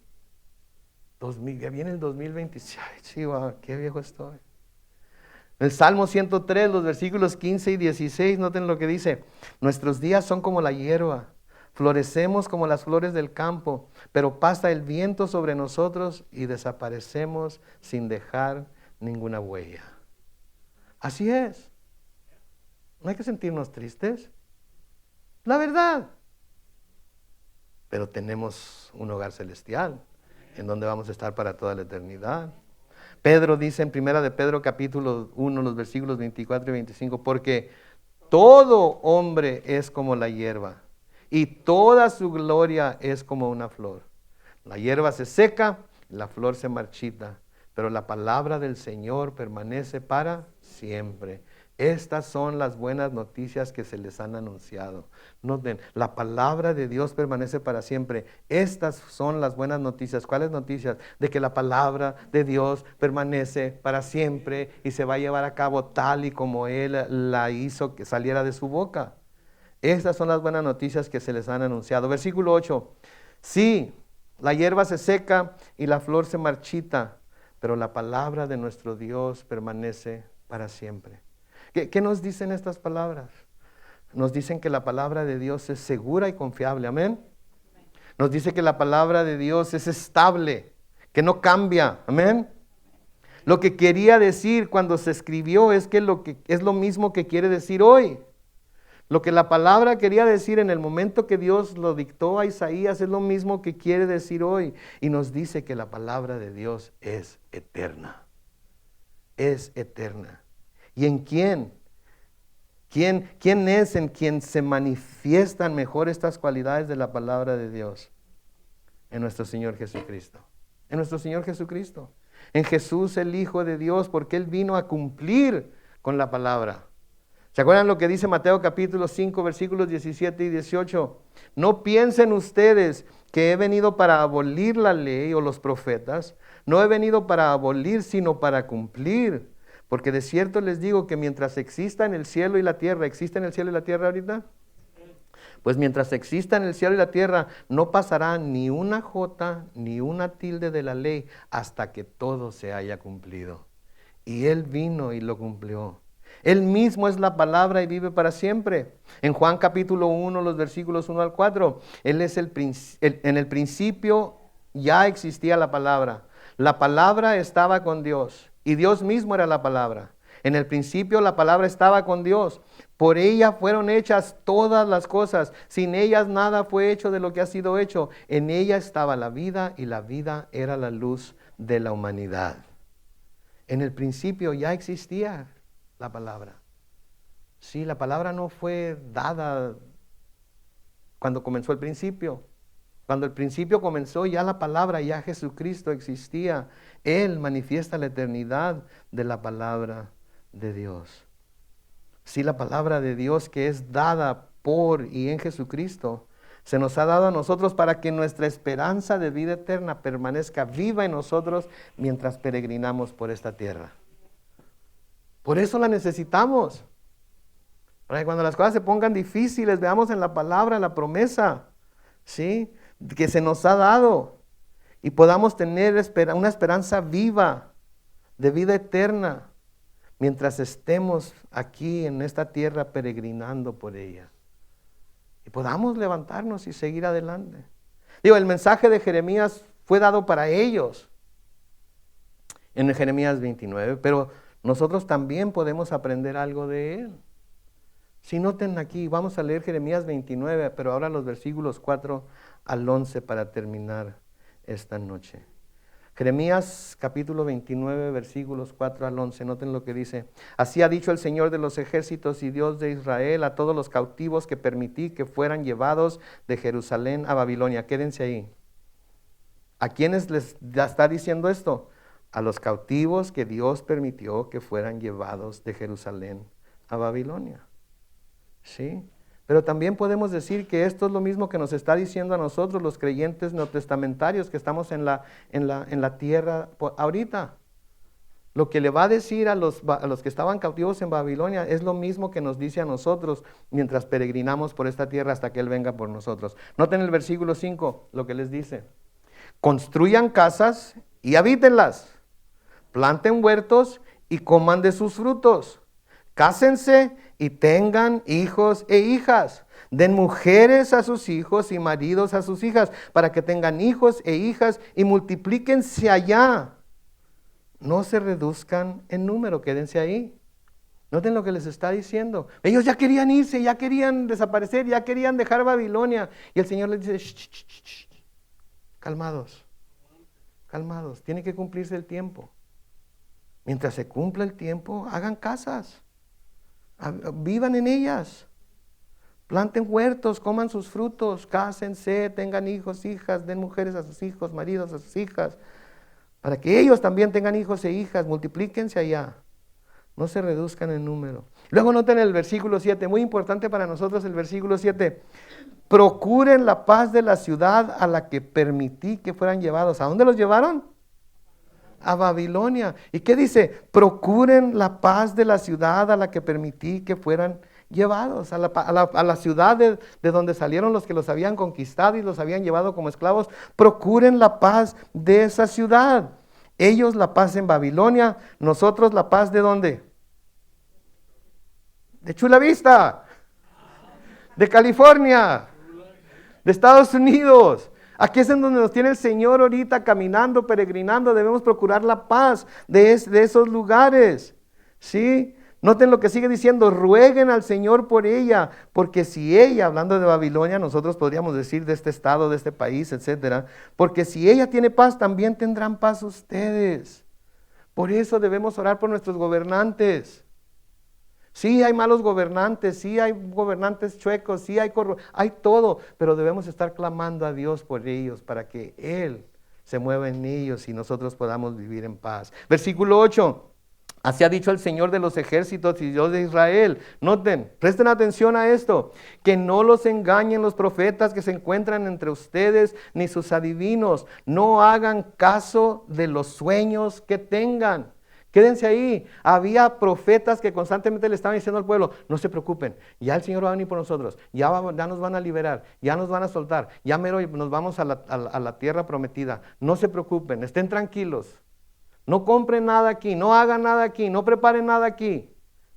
S1: Ya viene el 2025. Ay, chihuahua, qué viejo estoy. El Salmo 103, los versículos 15 y 16, noten lo que dice. Nuestros días son como la hierba, florecemos como las flores del campo, pero pasa el viento sobre nosotros y desaparecemos sin dejar ninguna huella. Así es. No hay que sentirnos tristes. La verdad. Pero tenemos un hogar celestial, en donde vamos a estar para toda la eternidad. Pedro dice en 1 de Pedro capítulo 1, los versículos 24 y 25, porque todo hombre es como la hierba, y toda su gloria es como una flor. La hierba se seca, la flor se marchita, pero la palabra del Señor permanece para siempre. Estas son las buenas noticias que se les han anunciado. Noten, la palabra de Dios permanece para siempre. Estas son las buenas noticias. ¿Cuáles noticias? De que la palabra de Dios permanece para siempre y se va a llevar a cabo tal y como Él la hizo que saliera de su boca. Estas son las buenas noticias que se les han anunciado. Versículo 8. Sí, la hierba se seca y la flor se marchita, pero la palabra de nuestro Dios permanece para siempre. ¿Qué nos dicen estas palabras? Nos dicen que la palabra de Dios es segura y confiable, amén. Nos dice que la palabra de Dios es estable, que no cambia, amén. Lo que quería decir cuando se escribió es lo mismo que quiere decir hoy. Lo que la palabra quería decir en el momento que Dios lo dictó a Isaías es lo mismo que quiere decir hoy. Y nos dice que la palabra de Dios es eterna. Es eterna. ¿Y en quién? ¿Quién es en quien se manifiestan mejor estas cualidades de la palabra de Dios? En nuestro Señor Jesucristo. En nuestro Señor Jesucristo. En Jesús el Hijo de Dios, porque Él vino a cumplir con la palabra. ¿Se acuerdan lo que dice Mateo capítulo 5, versículos 17 y 18? No piensen ustedes que he venido para abolir la ley o los profetas. No he venido para abolir, sino para cumplir. Porque de cierto les digo que mientras exista en el cielo y la tierra, ¿existe en el cielo y la tierra ahorita? Pues mientras exista en el cielo y la tierra, no pasará ni una jota ni una tilde de la ley hasta que todo se haya cumplido. Y Él vino y lo cumplió. Él mismo es la palabra y vive para siempre. En Juan capítulo 1, los versículos 1 al 4, Él es en el principio ya existía la palabra. La palabra estaba con Dios y Dios mismo era la palabra. En el principio la palabra estaba con Dios. Por ella fueron hechas todas las cosas. Sin ellas nada fue hecho de lo que ha sido hecho. En ella estaba la vida y la vida era la luz de la humanidad. En el principio ya existía la palabra. Sí, la palabra no fue dada cuando comenzó el principio. Cuando el principio comenzó, ya la palabra, ya Jesucristo existía. Él manifiesta la eternidad de la palabra de Dios. Sí, la palabra de Dios que es dada por y en Jesucristo, se nos ha dado a nosotros para que nuestra esperanza de vida eterna permanezca viva en nosotros mientras peregrinamos por esta tierra. Por eso la necesitamos. Para que cuando las cosas se pongan difíciles, veamos en la palabra la promesa, ¿sí?, que se nos ha dado y podamos tener una esperanza viva de vida eterna mientras estemos aquí en esta tierra peregrinando por ella. Y podamos levantarnos y seguir adelante. Digo, el mensaje de Jeremías fue dado para ellos en Jeremías 29, pero nosotros también podemos aprender algo de él. Si noten aquí, vamos a leer Jeremías 29, pero ahora los versículos 4 al 11 para terminar esta noche. Jeremías capítulo 29, versículos 4 al 11, noten lo que dice. Así ha dicho el Señor de los ejércitos y Dios de Israel a todos los cautivos que permití que fueran llevados de Jerusalén a Babilonia. Quédense ahí. ¿A quiénes les está diciendo esto? A los cautivos que Dios permitió que fueran llevados de Jerusalén a Babilonia. ¿Sí? Pero también podemos decir que esto es lo mismo que nos está diciendo a nosotros los creyentes neotestamentarios que estamos en la tierra ahorita. Lo que le va a decir a los que estaban cautivos en Babilonia es lo mismo que nos dice a nosotros mientras peregrinamos por esta tierra hasta que Él venga por nosotros. Noten el versículo 5, lo que les dice. Construyan casas y habítenlas. Planten huertos y coman de sus frutos. Cásense y tengan hijos e hijas. Den mujeres a sus hijos y maridos a sus hijas, para que tengan hijos e hijas y multiplíquense allá. No se reduzcan en número, quédense ahí. Noten lo que les está diciendo. Ellos ya querían irse, ya querían desaparecer, ya querían dejar Babilonia. Y el Señor les dice, shh, calmados, calmados, tiene que cumplirse el tiempo. Mientras se cumpla el tiempo, hagan casas. Vivan en ellas, planten huertos, coman sus frutos, cásense, tengan hijos, hijas, den mujeres a sus hijos, maridos a sus hijas, para que ellos también tengan hijos e hijas, multiplíquense allá, no se reduzcan en número. Luego noten el versículo 7, muy importante para nosotros el versículo 7, procuren la paz de la ciudad a la que permití que fueran llevados. ¿A dónde los llevaron? A Babilonia. ¿Y qué dice? Procuren la paz de la ciudad a la que permití que fueran llevados. A la ciudad de donde salieron los que los habían conquistado y los habían llevado como esclavos. Procuren la paz de esa ciudad. Ellos la paz en Babilonia, nosotros la paz ¿de dónde? De Chula Vista, de California, de Estados Unidos. Aquí es en donde nos tiene el Señor ahorita caminando, peregrinando. Debemos procurar la paz de esos lugares. ¿Sí? Noten lo que sigue diciendo. Rueguen al Señor por ella. Porque si ella, hablando de Babilonia, nosotros podríamos decir de este estado, de este país, etcétera. Porque si ella tiene paz, también tendrán paz ustedes. Por eso debemos orar por nuestros gobernantes. Sí, hay malos gobernantes, sí hay gobernantes chuecos, sí hay todo, pero debemos estar clamando a Dios por ellos para que Él se mueva en ellos y nosotros podamos vivir en paz. Versículo 8, así ha dicho el Señor de los ejércitos y Dios de Israel. Noten, presten atención a esto, que no los engañen los profetas que se encuentran entre ustedes, ni sus adivinos, no hagan caso de los sueños que tengan. Quédense ahí. Había profetas que constantemente le estaban diciendo al pueblo, no se preocupen, ya el Señor va a venir por nosotros, ya nos van a liberar, ya nos van a soltar, ya mero nos vamos a la tierra prometida. No se preocupen, estén tranquilos, no compren nada aquí, no hagan nada aquí, no preparen nada aquí,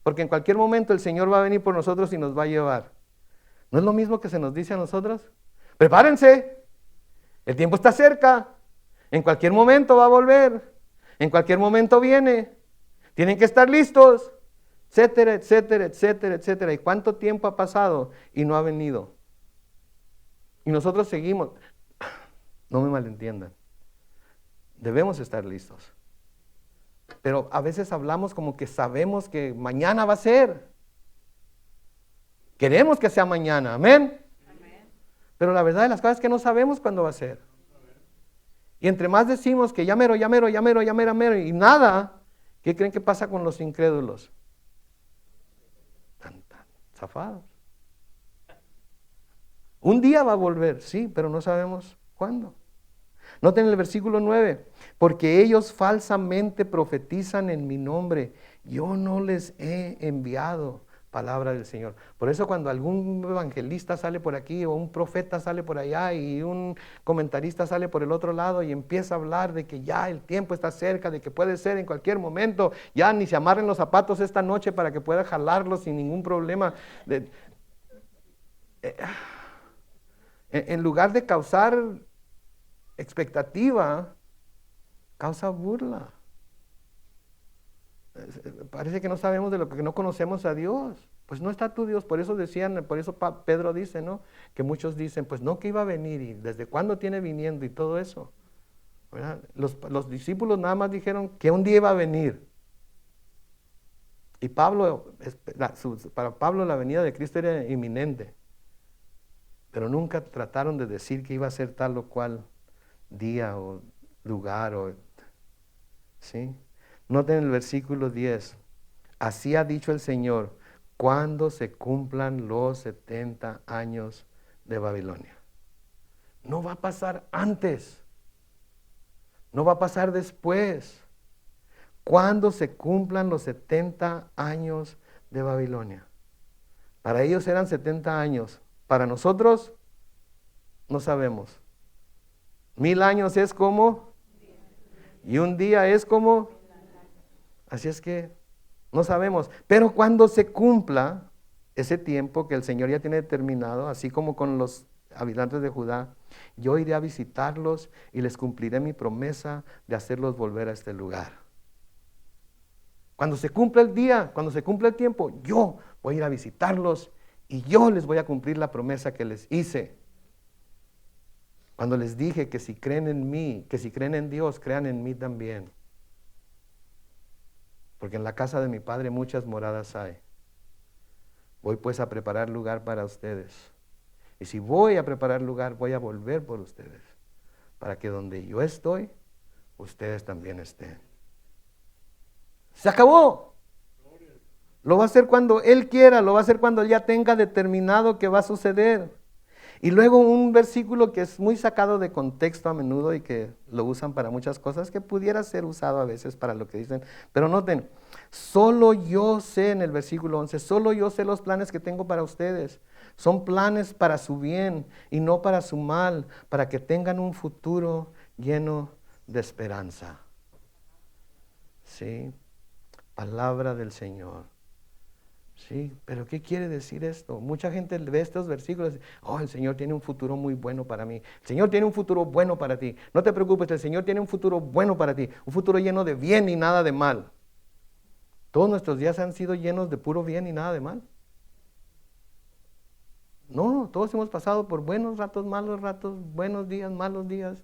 S1: porque en cualquier momento el Señor va a venir por nosotros y nos va a llevar. ¿No es lo mismo que se nos dice a nosotros? Prepárense, el tiempo está cerca. En cualquier momento va a volver. En cualquier momento viene. Tienen que estar listos. Etcétera, etcétera, etcétera, etcétera. ¿Y cuánto tiempo ha pasado y no ha venido? Y nosotros seguimos. No me malentiendan. Debemos estar listos. Pero a veces hablamos como que sabemos que mañana va a ser. Queremos que sea mañana. Amén. Pero la verdad de las cosas es que no sabemos cuándo va a ser. Y entre más decimos que ya mero, ya mero, ya mero, ya mero, ya mero, y nada, ¿qué creen que pasa con los incrédulos? Tan zafados. Un día va a volver, sí, pero no sabemos cuándo. Noten el versículo 9, porque ellos falsamente profetizan en mi nombre, yo no les he enviado palabra del Señor. Por eso cuando algún evangelista sale por aquí o un profeta sale por allá y un comentarista sale por el otro lado y empieza a hablar de que ya el tiempo está cerca, de que puede ser en cualquier momento, ya ni se amarren los zapatos esta noche para que pueda jalarlos sin ningún problema. En lugar de causar expectativa, causa burla. Parece que no sabemos de lo que no conocemos a Dios. Pues no está tu Dios, por eso decían, por eso Pedro dice, ¿no? Que muchos dicen, pues no, que iba a venir y desde cuándo tiene viniendo y todo eso. ¿Verdad? Los discípulos nada más dijeron que un día iba a venir. Y para Pablo la venida de Cristo era inminente. Pero nunca trataron de decir que iba a ser tal o cual día o lugar. ¿Sí? Noten el versículo 10. Así ha dicho el Señor, cuando se cumplan los 70 años de Babilonia. No va a pasar antes. No va a pasar después. Cuando se cumplan los 70 años de Babilonia. Para ellos eran 70 años. Para nosotros, no sabemos. 1000 años es como, y un día es como, así es que no sabemos. Pero cuando se cumpla ese tiempo que el Señor ya tiene determinado, así como con los habitantes de Judá, yo iré a visitarlos y les cumpliré mi promesa de hacerlos volver a este lugar. Cuando se cumpla el día, cuando se cumpla el tiempo, yo voy a ir a visitarlos y yo les voy a cumplir la promesa que les hice. Cuando les dije que si creen en mí, que si creen en Dios, crean en mí también. Porque en la casa de mi Padre muchas moradas hay. Voy pues a preparar lugar para ustedes. Y si voy a preparar lugar, voy a volver por ustedes. Para que donde yo estoy, ustedes también estén. Se acabó. Lo va a hacer cuando Él quiera, lo va a hacer cuando Él ya tenga determinado que va a suceder. Y luego un versículo que es muy sacado de contexto a menudo y que lo usan para muchas cosas, que pudiera ser usado a veces para lo que dicen. Pero noten, solo yo sé, en el versículo 11, solo yo sé los planes que tengo para ustedes. Son planes para su bien y no para su mal, para que tengan un futuro lleno de esperanza. Sí, palabra del Señor. Sí, pero ¿qué quiere decir esto? Mucha gente ve estos versículos y dice, oh, el Señor tiene un futuro muy bueno para mí. El Señor tiene un futuro bueno para ti. No te preocupes, el Señor tiene un futuro bueno para ti. Un futuro lleno de bien y nada de mal. Todos nuestros días han sido llenos de puro bien y nada de mal. No, todos hemos pasado por buenos ratos, malos ratos, buenos días, malos días,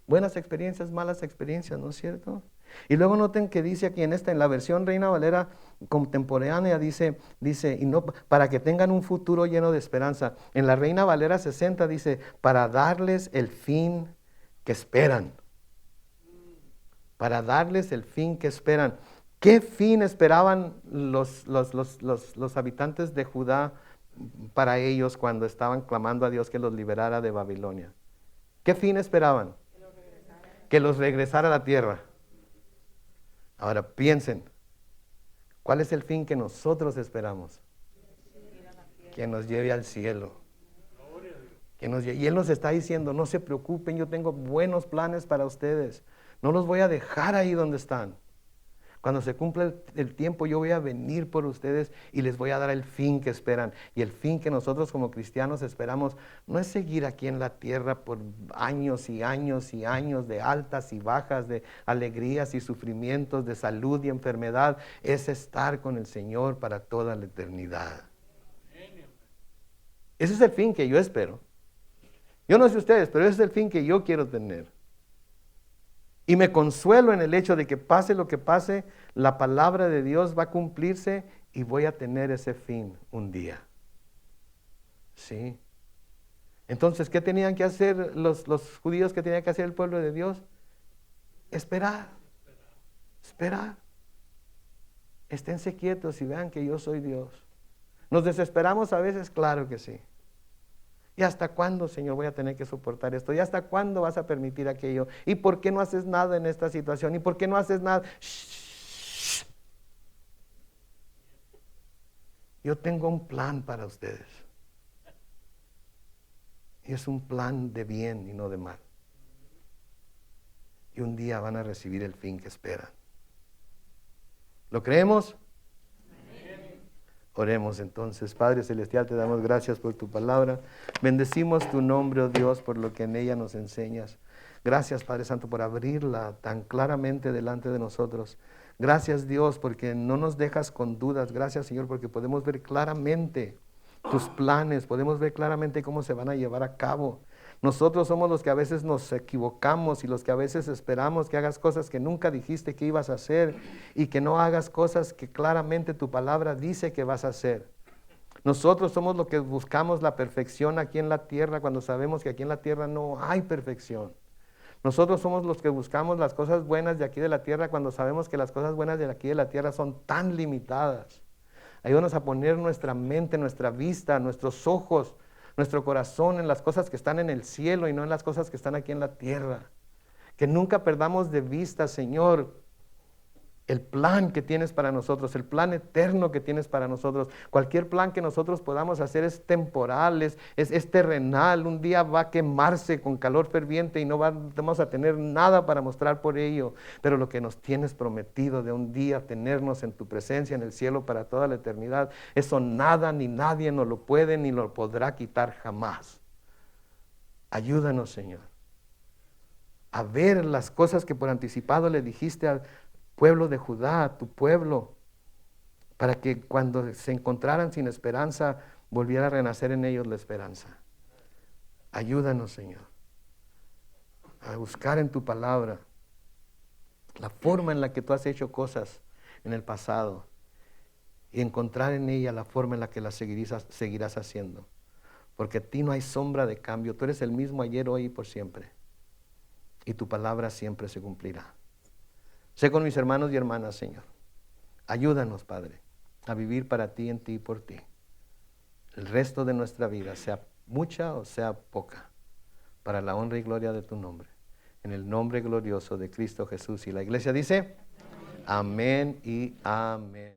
S1: buenas experiencias, malas experiencias, ¿no es cierto? Y luego noten que dice aquí en la versión Reina Valera contemporánea, dice, y no, para que tengan un futuro lleno de esperanza. En la Reina Valera 60 dice, para darles el fin que esperan. Para darles el fin que esperan. ¿Qué fin esperaban los habitantes de Judá para ellos cuando estaban clamando a Dios que los liberara de Babilonia? ¿Qué fin esperaban? Que los regresara a la tierra. Ahora piensen, ¿cuál es el fin que nosotros esperamos? Que nos lleve al cielo. Y Él nos está diciendo, no se preocupen, yo tengo buenos planes para ustedes. No los voy a dejar ahí donde están. Cuando se cumpla el tiempo, yo voy a venir por ustedes y les voy a dar el fin que esperan. Y el fin que nosotros como cristianos esperamos no es seguir aquí en la tierra por años y años y años de altas y bajas, de alegrías y sufrimientos, de salud y enfermedad. Es estar con el Señor para toda la eternidad. Ese es el fin que yo espero. Yo no sé ustedes, pero ese es el fin que yo quiero tener. Y me consuelo en el hecho de que pase lo que pase, la palabra de Dios va a cumplirse y voy a tener ese fin un día. ¿Sí? Entonces, ¿qué tenían que hacer los judíos? ¿Qué tenía que hacer el pueblo de Dios? Esperar. Esperar. Esténse quietos y vean que yo soy Dios. ¿Nos desesperamos a veces? Claro que sí. ¿Y hasta cuándo, Señor, voy a tener que soportar esto? ¿Y hasta cuándo vas a permitir aquello? ¿Y por qué no haces nada en esta situación? ¿Y por qué no haces nada? Shh. Yo tengo un plan para ustedes. Y es un plan de bien y no de mal. Y un día van a recibir el fin que esperan. ¿Lo creemos? Oremos entonces. Padre Celestial, te damos gracias por tu palabra. Bendecimos tu nombre, oh Dios, por lo que en ella nos enseñas. Gracias, Padre Santo, por abrirla tan claramente delante de nosotros. Gracias, Dios, porque no nos dejas con dudas. Gracias, Señor, porque podemos ver claramente tus planes. Podemos ver claramente cómo se van a llevar a cabo. Nosotros somos los que a veces nos equivocamos y los que a veces esperamos que hagas cosas que nunca dijiste que ibas a hacer y que no hagas cosas que claramente tu palabra dice que vas a hacer. Nosotros somos los que buscamos la perfección aquí en la tierra cuando sabemos que aquí en la tierra no hay perfección. Nosotros somos los que buscamos las cosas buenas de aquí de la tierra cuando sabemos que las cosas buenas de aquí de la tierra son tan limitadas. Ayúdanos a poner nuestra mente, nuestra vista, nuestros ojos, nuestro corazón en las cosas que están en el cielo y no en las cosas que están aquí en la tierra. Que nunca perdamos de vista, Señor, el plan que tienes para nosotros, el plan eterno que tienes para nosotros. Cualquier plan que nosotros podamos hacer es temporal, es terrenal. Un día va a quemarse con calor ferviente y no vamos a tener nada para mostrar por ello. Pero lo que nos tienes prometido de un día tenernos en tu presencia en el cielo para toda la eternidad, eso nada ni nadie nos lo puede ni lo podrá quitar jamás. Ayúdanos, Señor, a ver las cosas que por anticipado le dijiste al pueblo de Judá, tu pueblo, para que cuando se encontraran sin esperanza, volviera a renacer en ellos la esperanza. Ayúdanos, Señor, a buscar en tu palabra la forma en la que tú has hecho cosas en el pasado y encontrar en ella la forma en la que las seguirás haciendo. Porque a ti no hay sombra de cambio, tú eres el mismo ayer, hoy y por siempre. Y tu palabra siempre se cumplirá. Sé con mis hermanos y hermanas, Señor. Ayúdanos, Padre, a vivir para ti, en ti y por ti. El resto de nuestra vida, sea mucha o sea poca, para la honra y gloria de tu nombre. En el nombre glorioso de Cristo Jesús. Y la iglesia dice, amén y amén.